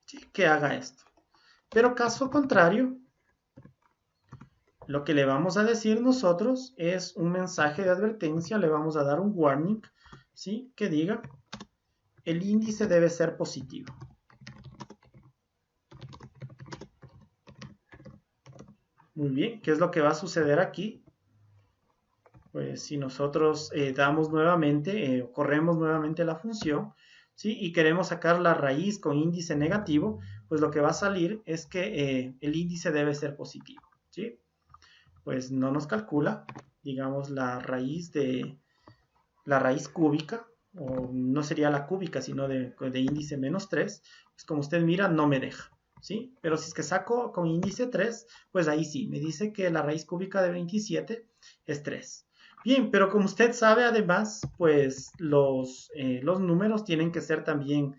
¿sí? Que haga esto. Pero caso contrario, lo que le vamos a decir nosotros es un mensaje de advertencia, le vamos a dar un warning, ¿sí? Que diga, el índice debe ser positivo. Muy bien, ¿qué es lo que va a suceder aquí? Pues si nosotros damos nuevamente, corremos nuevamente la función, ¿sí? Y queremos sacar la raíz con índice negativo, pues lo que va a salir es que el índice debe ser positivo, ¿sí? Pues no nos calcula, digamos, la raíz cúbica, o no sería la cúbica, sino de índice menos 3, pues como usted mira, no me deja, ¿sí? Pero si es que saco con índice 3, pues ahí sí, me dice que la raíz cúbica de 27 es 3. Bien, pero como usted sabe, además, pues los números tienen que ser también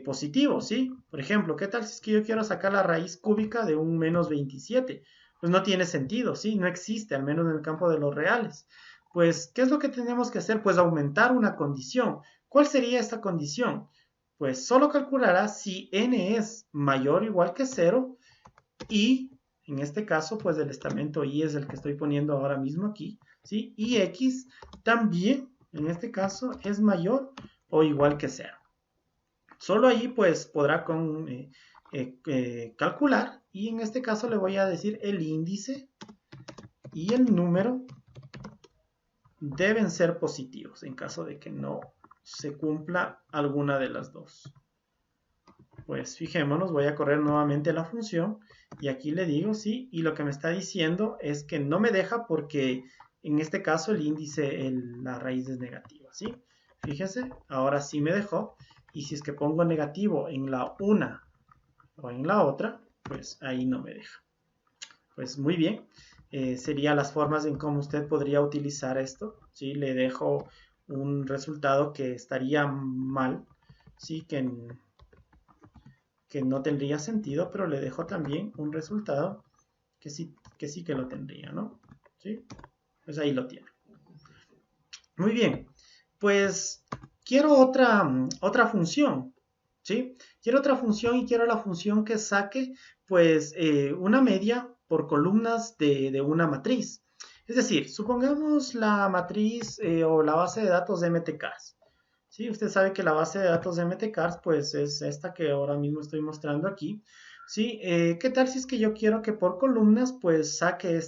positivos, ¿sí? Por ejemplo, ¿qué tal si es que yo quiero sacar la raíz cúbica de un menos 27? Pues no tiene sentido, ¿sí? No existe, al menos en el campo de los reales. Pues, ¿qué es lo que tenemos que hacer? Pues aumentar una condición. ¿Cuál sería esta condición? Pues solo calculará si n es mayor o igual que 0 y en este caso, pues el estamento y es el que estoy poniendo ahora mismo aquí, ¿sí? Y x también, en este caso, es mayor o igual que 0. Solo ahí, pues, podrá calcular y en este caso le voy a decir el índice y el número deben ser positivos en caso de que no se cumpla alguna de las dos. Pues fijémonos, voy a correr nuevamente la función y aquí le digo sí, y lo que me está diciendo es que no me deja porque en este caso el índice, la raíz es negativa, ¿sí? Fíjese, ahora sí me dejó y si es que pongo negativo en la una o en la otra, pues ahí no me deja. Pues muy bien, serían las formas en cómo usted podría utilizar esto, ¿sí? Le dejo un resultado que estaría mal, ¿sí? Que no tendría sentido, pero le dejo también un resultado que sí que lo tendría, ¿no? ¿Sí? Pues ahí lo tiene. Muy bien, pues quiero otra función, ¿sí? Quiero otra función y quiero la función que saque, pues, una media por columnas de una matriz. Es decir, supongamos la matriz o la base de datos de MTCars. Sí, usted sabe que la base de datos de MTCars, pues es esta que ahora mismo estoy mostrando aquí. Sí, ¿qué tal si es que yo quiero que por columnas, pues saque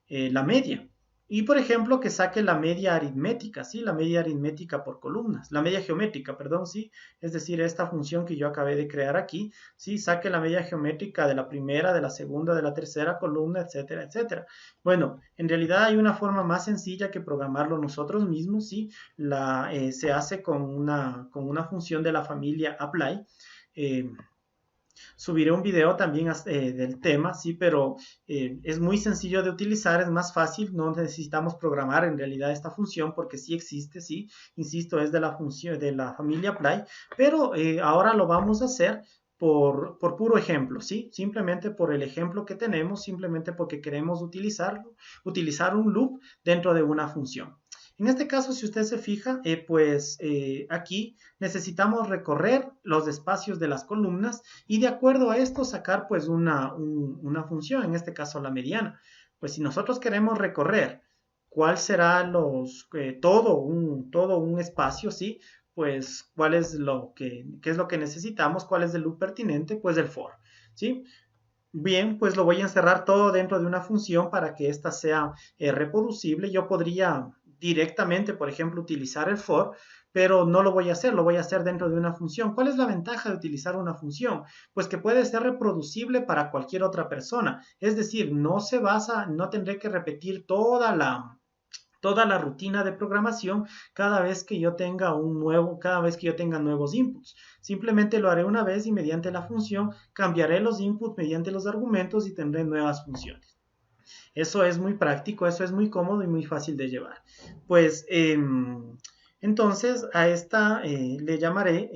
la media? Y por ejemplo, que saque la media aritmética, ¿sí? La media aritmética por columnas, la media geométrica, perdón, ¿sí? Es decir, esta función que yo acabé de crear aquí, ¿sí? Saque la media geométrica de la primera, de la segunda, de la tercera columna, etcétera, etcétera. Bueno, en realidad hay una forma más sencilla que programarlo nosotros mismos, ¿sí? Se hace con una función de la familia apply. Eh, Subiré un video también del tema, sí, pero es muy sencillo de utilizar, es más fácil, no necesitamos programar en realidad esta función porque sí existe, sí, insisto, es de la función de la familia apply, pero ahora lo vamos a hacer por puro ejemplo, ¿sí? Simplemente por el ejemplo que tenemos, simplemente porque queremos utilizar un loop dentro de una función. En este caso, si usted se fija, aquí necesitamos recorrer los espacios de las columnas y de acuerdo a esto sacar pues una función, en este caso la mediana. Pues si nosotros queremos recorrer cuál será todo un espacio, ¿sí? Pues cuál es qué es lo que necesitamos, cuál es el loop pertinente, pues el for, ¿sí? Bien, pues lo voy a encerrar todo dentro de una función para que ésta sea reproducible. Yo podría directamente, por ejemplo, utilizar el for, pero no lo voy a hacer, lo voy a hacer dentro de una función. ¿Cuál es la ventaja de utilizar una función? Pues que puede ser reproducible para cualquier otra persona. Es decir, no tendré que repetir toda la rutina de programación cada vez que yo tenga nuevos inputs. Simplemente lo haré una vez y mediante la función cambiaré los inputs mediante los argumentos y tendré nuevas funciones. Eso es muy práctico, eso es muy cómodo y muy fácil de llevar. Pues entonces a esta le llamaré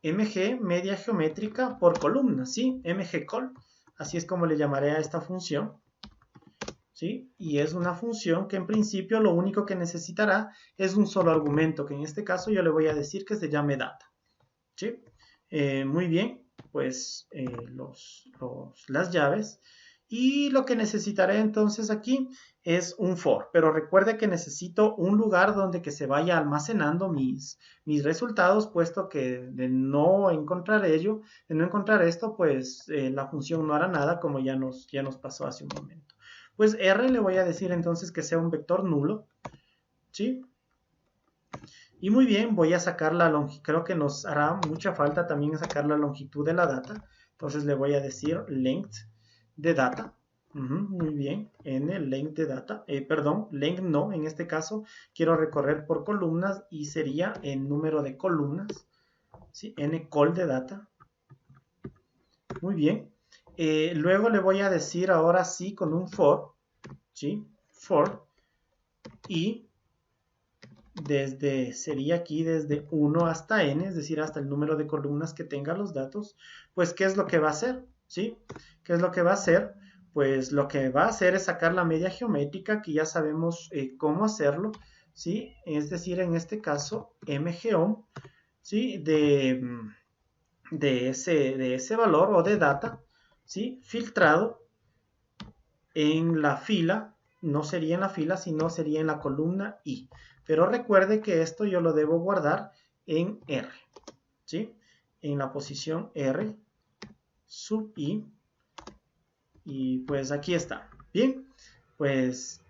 mg media geométrica por columna, ¿sí? mgcol, así es como le llamaré a esta función. ¿Sí? Y es una función que en principio lo único que necesitará es un solo argumento, que en este caso yo le voy a decir que se llame data. ¿Sí? Muy bien, pues las llaves. Y lo que necesitaré entonces aquí es un for, pero recuerde que necesito un lugar donde que se vaya almacenando mis resultados, puesto que de no encontrar esto, pues la función no hará nada, como ya nos pasó hace un momento. Pues R le voy a decir entonces que sea un vector nulo, ¿sí? Y muy bien, voy a sacar la longitud, creo que nos hará mucha falta también sacar la longitud de la data, entonces le voy a decir length de data. Muy bien, n length de data, perdón, length no, en este caso quiero recorrer por columnas y sería el número de columnas, ¿sí? N col de data. Muy bien, luego le voy a decir ahora sí con un for, ¿sí? For, y sería aquí desde 1 hasta n, es decir, hasta el número de columnas que tenga los datos, pues ¿qué es lo que va a hacer? ¿Sí? ¿Qué es lo que va a hacer? Pues lo que va a hacer es sacar la media geométrica, que ya sabemos cómo hacerlo, ¿sí? Es decir, en este caso, mgeom, ¿sí? De ese valor o de data, ¿sí? Filtrado en la fila, no sería en la fila, sino sería en la columna I. Pero recuerde que esto yo lo debo guardar en R, ¿sí? En la posición R sub I. Y pues aquí está. Bien, pues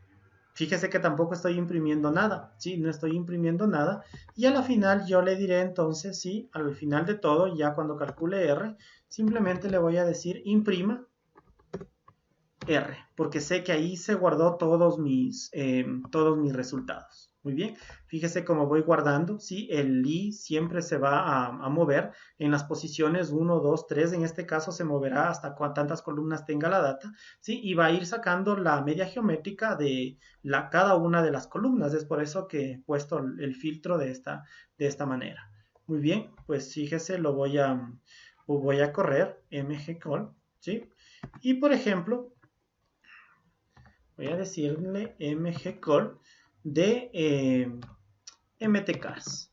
fíjese que tampoco estoy imprimiendo nada, ¿sí? No estoy imprimiendo nada. Y a la final yo le diré entonces, sí, al final de todo, ya cuando calcule R, simplemente le voy a decir imprima R, porque sé que ahí se guardó todos mis resultados. Muy bien, fíjese cómo voy guardando, ¿sí? El I siempre se va a mover en las posiciones 1, 2, 3, en este caso se moverá hasta tantas columnas tenga la data, ¿sí? Y va a ir sacando la media geométrica de cada una de las columnas, es por eso que he puesto el filtro de esta manera. Muy bien, pues fíjese, voy a correr mgcall, ¿sí? Y por ejemplo, voy a decirle mgcall de mtcars.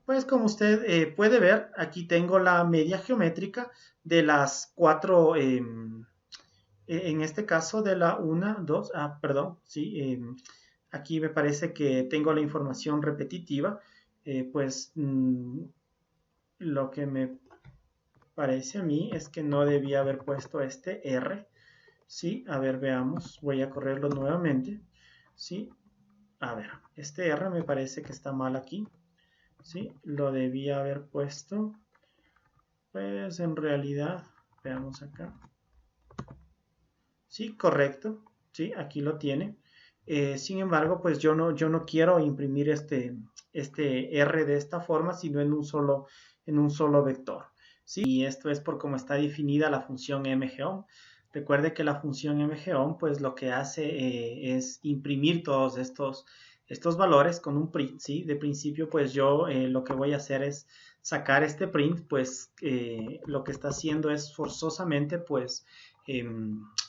Pues como usted puede ver, aquí tengo la media geométrica de las cuatro, en este caso de la 1, 2, perdón, sí, aquí me parece que tengo la información repetitiva, pues lo que me parece a mí es que no debía haber puesto este R. Sí, a ver, veamos, voy a correrlo nuevamente, sí, a ver, este R me parece que está mal aquí, sí, lo debía haber puesto, pues en realidad, veamos acá, sí, correcto, sí, aquí lo tiene, sin embargo, pues yo no quiero imprimir este R de esta forma, sino en un solo vector, sí, y esto es por cómo está definida la función mgeom. Recuerde que la función mgeom pues lo que hace es imprimir todos estos valores con un print, ¿sí? De principio pues yo lo que voy a hacer es sacar este print, pues lo que está haciendo es forzosamente pues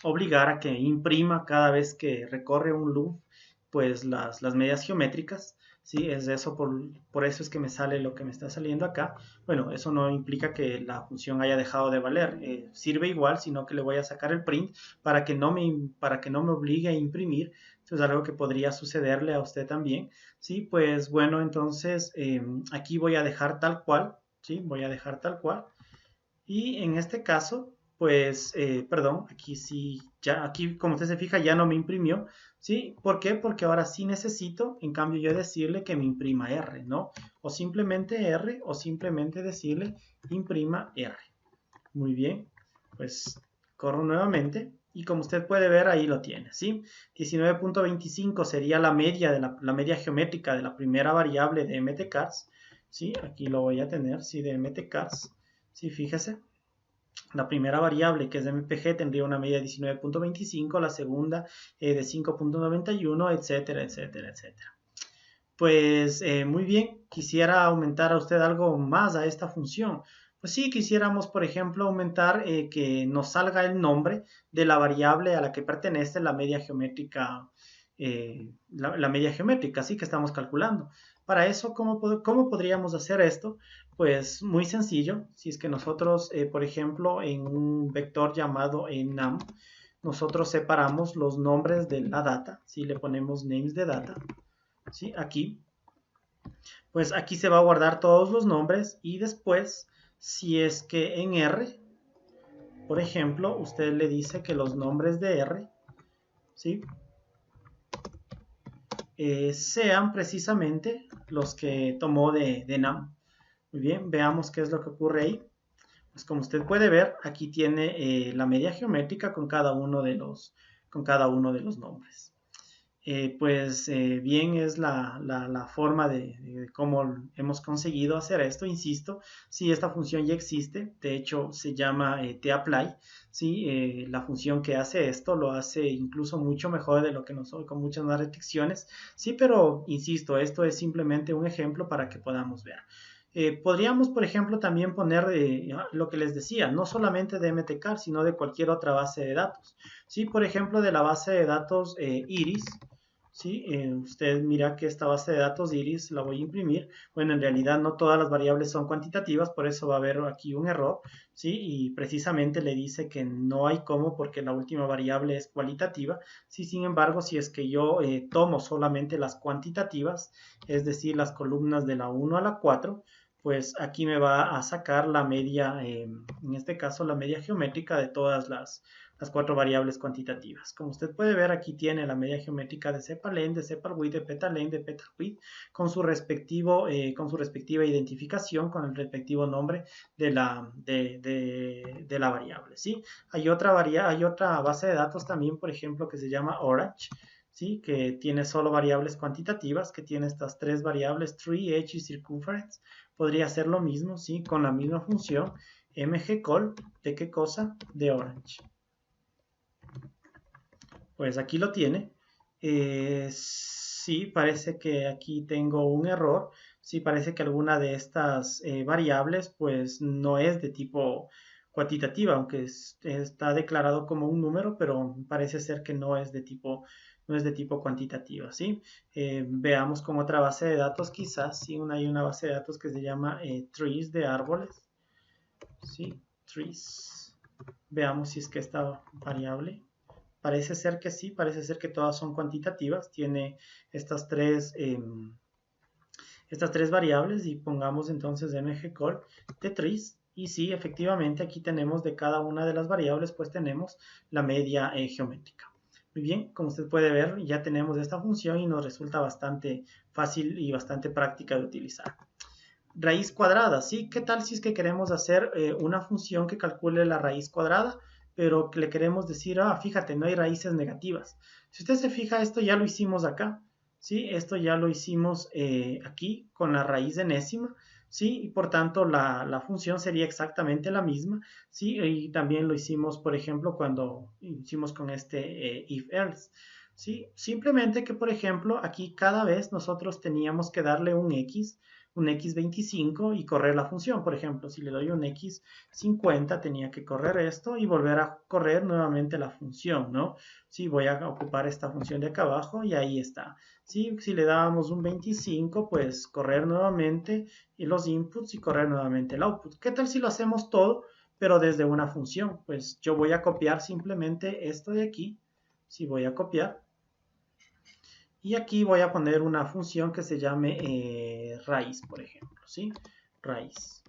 obligar a que imprima cada vez que recorre un loop pues las medias geométricas, ¿sí? Es eso por eso es que me sale lo que me está saliendo acá. Bueno, eso no implica que la función haya dejado de valer, sirve igual, sino que le voy a sacar el print para que no me obligue a imprimir. Eso es algo que podría sucederle a usted también, ¿sí? Pues bueno, entonces aquí voy a dejar tal cual, ¿sí? Voy a dejar tal cual. Y en este caso, pues, perdón, aquí sí, ya, aquí como usted se fija, ya no me imprimió, ¿sí? ¿Por qué? Porque ahora sí necesito, en cambio, yo decirle que me imprima R, ¿no? O simplemente R, o simplemente decirle imprima R. Muy bien, pues corro nuevamente. Y como usted puede ver, ahí lo tiene, ¿sí? 19.25 sería la media la media geométrica de la primera variable de mtcars, ¿sí? Aquí lo voy a tener, ¿sí? De mtcars. Sí, fíjese, la primera variable que es de MPG tendría una media de 19.25, la segunda de 5.91, etcétera, etcétera, etcétera. Pues muy bien, quisiera aumentar a usted algo más a esta función. Pues sí, quisiéramos, por ejemplo, aumentar que nos salga el nombre de la variable a la que pertenece la media geométrica, la media geométrica, sí que estamos calculando. Para eso, ¿cómo podríamos hacer esto? Pues muy sencillo, si es que nosotros, por ejemplo, en un vector llamado enum, nosotros separamos los nombres de la data, si le ponemos names de data, ¿sí? Aquí, pues aquí se va a guardar todos los nombres y después, si es que en R, por ejemplo, usted le dice que los nombres de R, ¿sí? Sean precisamente los que tomó de num. Muy bien, veamos qué es lo que ocurre ahí. Pues como usted puede ver, aquí tiene la media geométrica con cada uno de los nombres. bien es la forma de cómo hemos conseguido hacer esto. Insisto, si esta función ya existe, de hecho se llama tapply, ¿sí? La función que hace esto lo hace incluso mucho mejor de lo que nosotros, con muchas más restricciones, sí, pero insisto, esto es simplemente un ejemplo para que podamos ver. Podríamos, por ejemplo, también poner lo que les decía, no solamente de MTCAR, sino de cualquier otra base de datos. Sí, por ejemplo, de la base de datos Iris, ¿sí? Usted mira que esta base de datos Iris la voy a imprimir. Bueno, en realidad no todas las variables son cuantitativas, por eso va a haber aquí un error, ¿sí? Y precisamente le dice que no hay cómo porque la última variable es cualitativa. Sí, sin embargo, si es que yo tomo solamente las cuantitativas, es decir, las columnas de la 1 a la 4, pues aquí me va a sacar la media, en este caso la media geométrica de todas las 4 variables cuantitativas. Como usted puede ver, aquí tiene la media geométrica de CEPALEN, de CEPALWIDTH, de PETALEN, de PETALWIDTH, con su respectiva identificación, con el respectivo nombre de la variable, ¿sí? Hay otra base de datos también, por ejemplo, que se llama Orange, ¿sí? Que tiene solo variables cuantitativas, que tiene estas 3 variables, tree, edge y circumference. Podría hacer lo mismo, ¿sí? Con la misma función, mgcall, ¿de qué cosa? De Orange. Pues aquí lo tiene. Sí, parece que aquí tengo un error. Sí, parece que alguna de estas variables pues no es de tipo cuantitativa, aunque está declarado como un número, pero parece ser que no es de tipo cuantitativa, ¿sí? Veamos con otra base de datos quizás, ¿sí? Hay una base de datos que se llama trees de árboles, ¿sí? Trees. Veamos si es que esta variable. Parece ser que sí, parece ser que todas son cuantitativas. Tiene estas tres variables y pongamos entonces mgcall de trees. Y sí, efectivamente aquí tenemos de cada una de las variables, pues tenemos la media geométrica. Muy bien, como usted puede ver, ya tenemos esta función y nos resulta bastante fácil y bastante práctica de utilizar. Raíz cuadrada, ¿sí? ¿Qué tal si es que queremos hacer una función que calcule la raíz cuadrada, pero que le queremos decir, fíjate, no hay raíces negativas? Si usted se fija, esto ya lo hicimos acá, ¿sí? Esto ya lo hicimos aquí con la raíz enésima, ¿sí? Y por tanto la función sería exactamente la misma, ¿sí? Y también lo hicimos, por ejemplo, cuando hicimos con este if-else, ¿sí? Simplemente que, por ejemplo, aquí cada vez nosotros teníamos que darle un x25 y correr la función. Por ejemplo, si le doy un x50, tenía que correr esto y volver a correr nuevamente la función, ¿no? Sí, voy a ocupar esta función de acá abajo y ahí está. Sí, si le dábamos un 25, pues correr nuevamente y los inputs y correr nuevamente el output. ¿Qué tal si lo hacemos todo, pero desde una función? Pues yo voy a copiar simplemente esto de aquí. Sí, voy a copiar. Y aquí voy a poner una función que se llame raíz, por ejemplo, ¿sí? Raíz.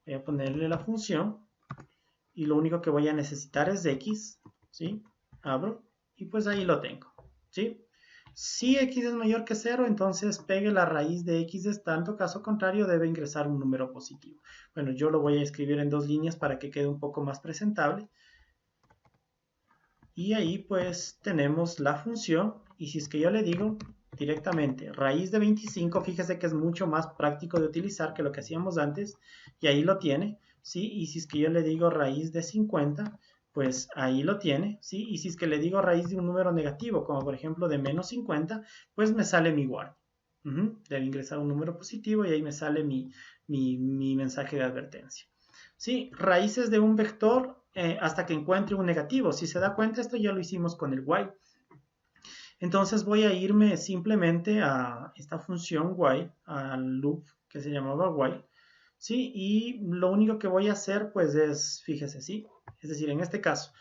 Voy a ponerle la función y lo único que voy a necesitar es x, ¿sí? Abro y pues ahí lo tengo, ¿sí? Si x es mayor que 0, entonces pegue la raíz de x de tanto, caso contrario debe ingresar un número positivo. Bueno, yo lo voy a escribir en 2 líneas para que quede un poco más presentable. Y ahí pues tenemos la función y si es que yo le digo directamente raíz de 25, fíjese que es mucho más práctico de utilizar que lo que hacíamos antes y ahí lo tiene, ¿sí? Y si es que yo le digo raíz de 50, pues ahí lo tiene, ¿sí? Y si es que le digo raíz de un número negativo, como por ejemplo de menos 50, pues me sale mi warning. Debe ingresar un número positivo y ahí me sale mi mensaje de advertencia. ¿Sí? Raíces de un vector hasta que encuentre un negativo. Si se da cuenta, esto ya lo hicimos con el while. Entonces voy a irme simplemente a esta función while, al loop que se llamaba while, ¿sí? Y lo único que voy a hacer, pues es, fíjese, ¿sí? Es decir, en este caso,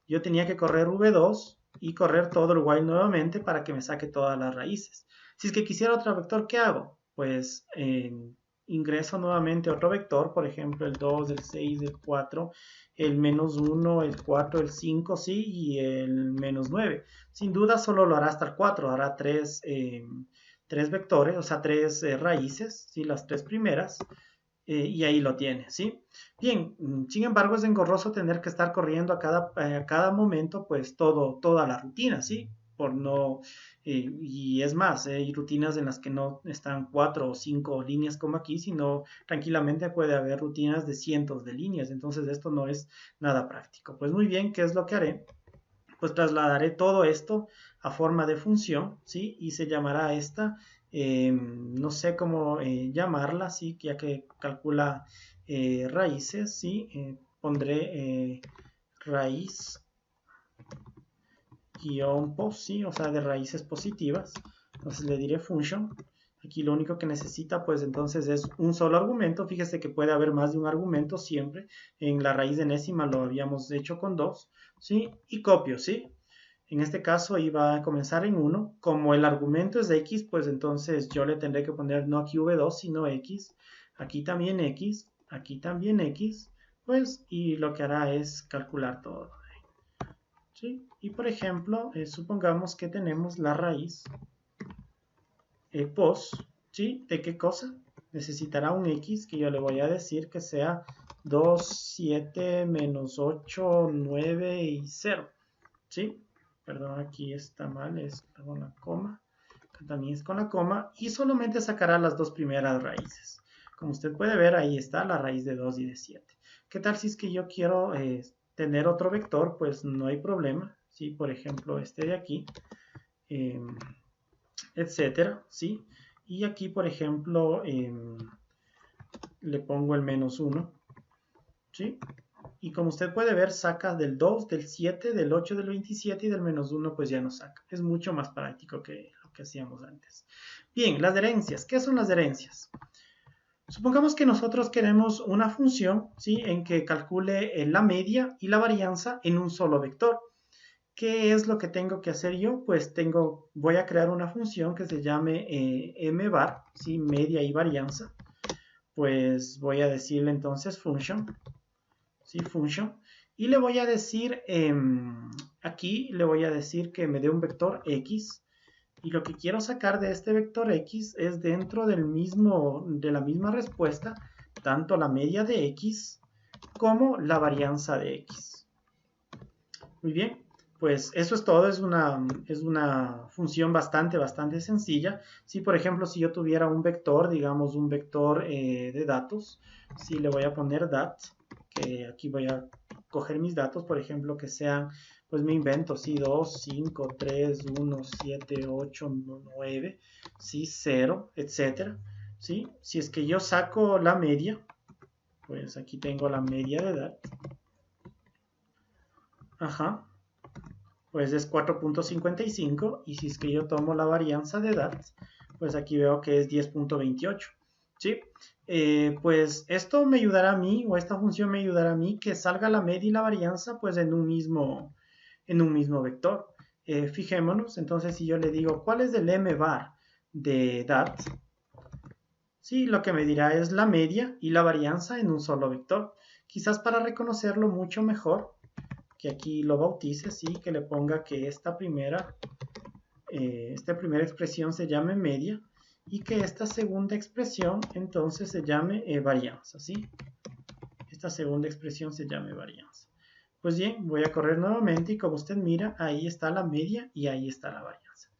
yo tenía que correr v2 y correr todo el while nuevamente para que me saque todas las raíces. Si es que quisiera otro vector, ¿qué hago? Pues ingreso nuevamente otro vector, por ejemplo, el 2, el 6, el 4, el menos 1, el 4, el 5, sí, y el menos 9. Sin duda solo lo hará hasta el 4, hará tres vectores, o sea, 3 raíces, ¿sí? Las 3 primeras, y ahí lo tiene, ¿sí? Bien, sin embargo es engorroso tener que estar corriendo a cada momento, pues toda la rutina, ¿sí? por no, y es más, hay rutinas en las que no están 4 o 5 líneas como aquí, sino tranquilamente puede haber rutinas de cientos de líneas, entonces esto no es nada práctico. Pues muy bien, ¿qué es lo que haré? Pues trasladaré todo esto a forma de función, ¿sí? Y se llamará esta, no sé cómo llamarla, ¿sí? Ya que calcula raíces, ¿sí? Pondré raíz guión pos, ¿sí? O sea, de raíces positivas. Entonces le diré function. Aquí lo único que necesita, pues entonces es un solo argumento. Fíjese que puede haber más de un argumento siempre. En la raíz enésima lo habíamos hecho con 2, ¿sí? Y copio, ¿sí? En este caso iba a comenzar en 1. Como el argumento es de x, pues entonces yo le tendré que poner no aquí v2, sino x. Aquí también x. Aquí también x. Pues, y lo que hará es calcular todo. ¿Sí? Y por ejemplo, supongamos que tenemos la raíz pos, ¿sí? ¿De qué cosa? Necesitará un x que yo le voy a decir que sea 2, 7, menos 8, 9 y 0, ¿sí? Perdón, aquí está mal, es con la coma, acá también es con la coma, y solamente sacará las dos primeras raíces. Como usted puede ver, ahí está la raíz de 2 y de 7. ¿Qué tal si es que yo quiero tener otro vector? Pues no hay problema, ¿sí? Por ejemplo, este de aquí, etcétera, ¿sí? Y aquí, por ejemplo, le pongo el menos 1, ¿sí? Y como usted puede ver, saca del 2, del 7, del 8, del 27 y del menos 1, pues ya no saca. Es mucho más práctico que lo que hacíamos antes. Bien, las herencias. ¿Qué son las herencias? Supongamos que nosotros queremos una función, ¿sí? En que calcule la media y la varianza en un solo vector. ¿Qué es lo que tengo que hacer yo? Pues voy a crear una función que se llame mvar, ¿sí? Media y varianza. Pues voy a decirle entonces function, ¿sí? Function. Y le voy a decir, aquí le voy a decir que me dé un vector x. Y lo que quiero sacar de este vector x es dentro de la misma respuesta, tanto la media de x como la varianza de x. Muy bien, pues eso es todo, es una función bastante sencilla. Si por ejemplo, si yo tuviera un vector, digamos un vector de datos, si le voy a poner dat, que aquí voy a coger mis datos, por ejemplo, que sean, pues me invento, sí, 2, 5, 3, 1, 7, 8, 9, sí, 0, etcétera, ¿sí? Si es que yo saco la media, pues aquí tengo la media de dat, ajá, pues es 4.55, y si es que yo tomo la varianza de dat, pues aquí veo que es 10.28, ¿sí? Pues esto me ayudará a mí, o esta función me ayudará a mí, que salga la media y la varianza pues en un mismo vector. Fijémonos, entonces si yo le digo, ¿cuál es el mvar de dat? Sí, lo que me dirá es la media y la varianza en un solo vector. Quizás para reconocerlo mucho mejor, que aquí lo bautice, sí, que le ponga que esta primera expresión se llame media y que esta segunda expresión entonces se llame varianza, ¿sí? Esta segunda expresión se llame varianza. Pues bien, voy a correr nuevamente y como usted mira, ahí está la media y ahí está la varianza.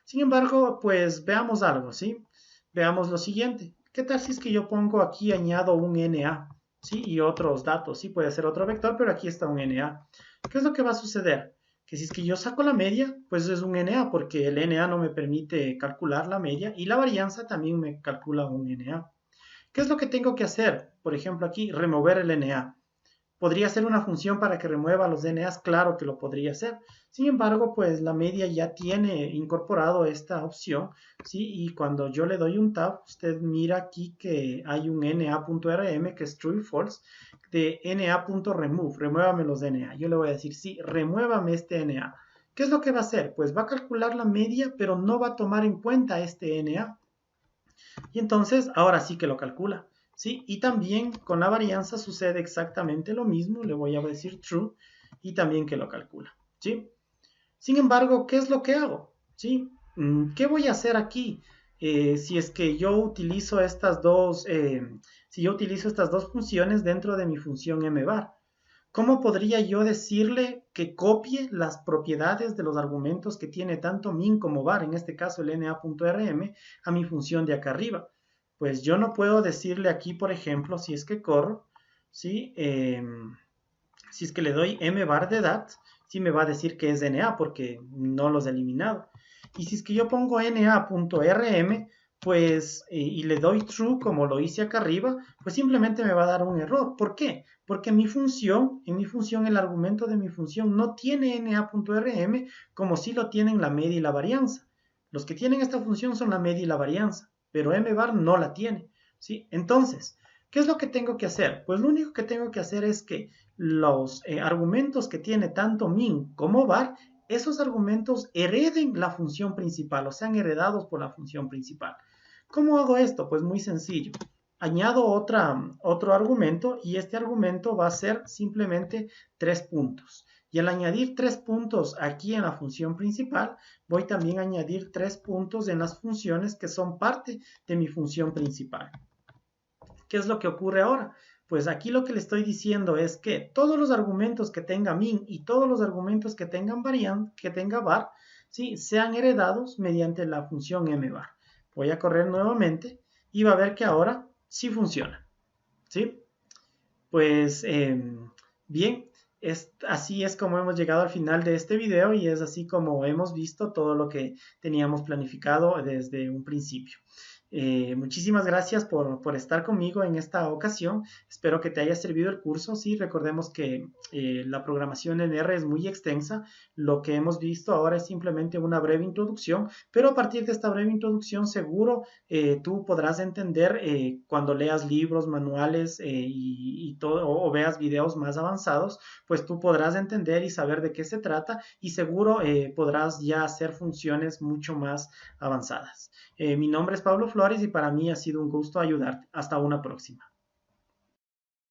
Sin embargo, pues veamos algo, ¿sí? Veamos lo siguiente. ¿Qué tal si es que yo pongo aquí, añado un NA, ¿sí? Y otros datos, ¿sí? Puede ser otro vector, pero aquí está un NA. ¿Qué es lo que va a suceder? Que si es que yo saco la media, pues es un NA, porque el NA no me permite calcular la media y la varianza también me calcula un NA. ¿Qué es lo que tengo que hacer? Por ejemplo, aquí, remover el NA. ¿Podría ser una función para que remueva los NAs? Claro que lo podría hacer. Sin embargo, pues la media ya tiene incorporado esta opción, ¿sí? Y cuando yo le doy un tab, usted mira aquí que hay un na.rm que es true y false, de na.remove, remuévame los NA. Yo le voy a decir, sí, remuévame este NA. ¿Qué es lo que va a hacer? Pues va a calcular la media, pero no va a tomar en cuenta este NA. Y entonces, ahora sí que lo calcula. ¿Sí? Y también con la varianza sucede exactamente lo mismo, le voy a decir true, y también que lo calcula, ¿sí? Sin embargo, ¿qué es lo que hago? ¿Sí? ¿Qué voy a hacer aquí? Si es que yo utilizo estas dos funciones dentro de mi función mvar. ¿Cómo podría yo decirle que copie las propiedades de los argumentos que tiene tanto min como var, en este caso el na.rm, a mi función de acá arriba? Pues yo no puedo decirle aquí, por ejemplo, si es que corro, ¿sí? Si es que le doy mvar de dat, sí me va a decir que es na porque no los he eliminado. Y si es que yo pongo na.rm, pues, y le doy true como lo hice acá arriba, pues simplemente me va a dar un error. ¿Por qué? Porque en mi función, el argumento de mi función no tiene na.rm como si lo tienen la media y la varianza. Los que tienen esta función son la media y la varianza, pero mvar no la tiene, ¿sí? Entonces, ¿qué es lo que tengo que hacer? Pues lo único que tengo que hacer es que los argumentos que tiene tanto min como var, esos argumentos hereden la función principal o sean heredados por la función principal. ¿Cómo hago esto? Pues muy sencillo. Añado otro argumento y este argumento va a ser simplemente 3 puntos. Y al añadir 3 puntos aquí en la función principal, voy también a añadir 3 puntos en las funciones que son parte de mi función principal. ¿Qué es lo que ocurre ahora? Pues aquí lo que le estoy diciendo es que todos los argumentos que tenga min y todos los argumentos que tengan var, ¿sí? Sean heredados mediante la función mvar. Voy a correr nuevamente y va a ver que ahora sí funciona, ¿sí? Pues bien, así es como hemos llegado al final de este video y es así como hemos visto todo lo que teníamos planificado desde un principio. Muchísimas gracias por estar conmigo en esta ocasión. Espero que te haya servido el curso. Sí, recordemos que la programación en R es muy extensa. Lo que hemos visto ahora es simplemente una breve introducción, pero a partir de esta breve introducción seguro tú podrás entender cuando leas libros, manuales y todo, o veas videos más avanzados, pues tú podrás entender y saber de qué se trata y seguro podrás ya hacer funciones mucho más avanzadas. Mi nombre es Pablo Flores y para mí ha sido un gusto ayudarte. Hasta una próxima.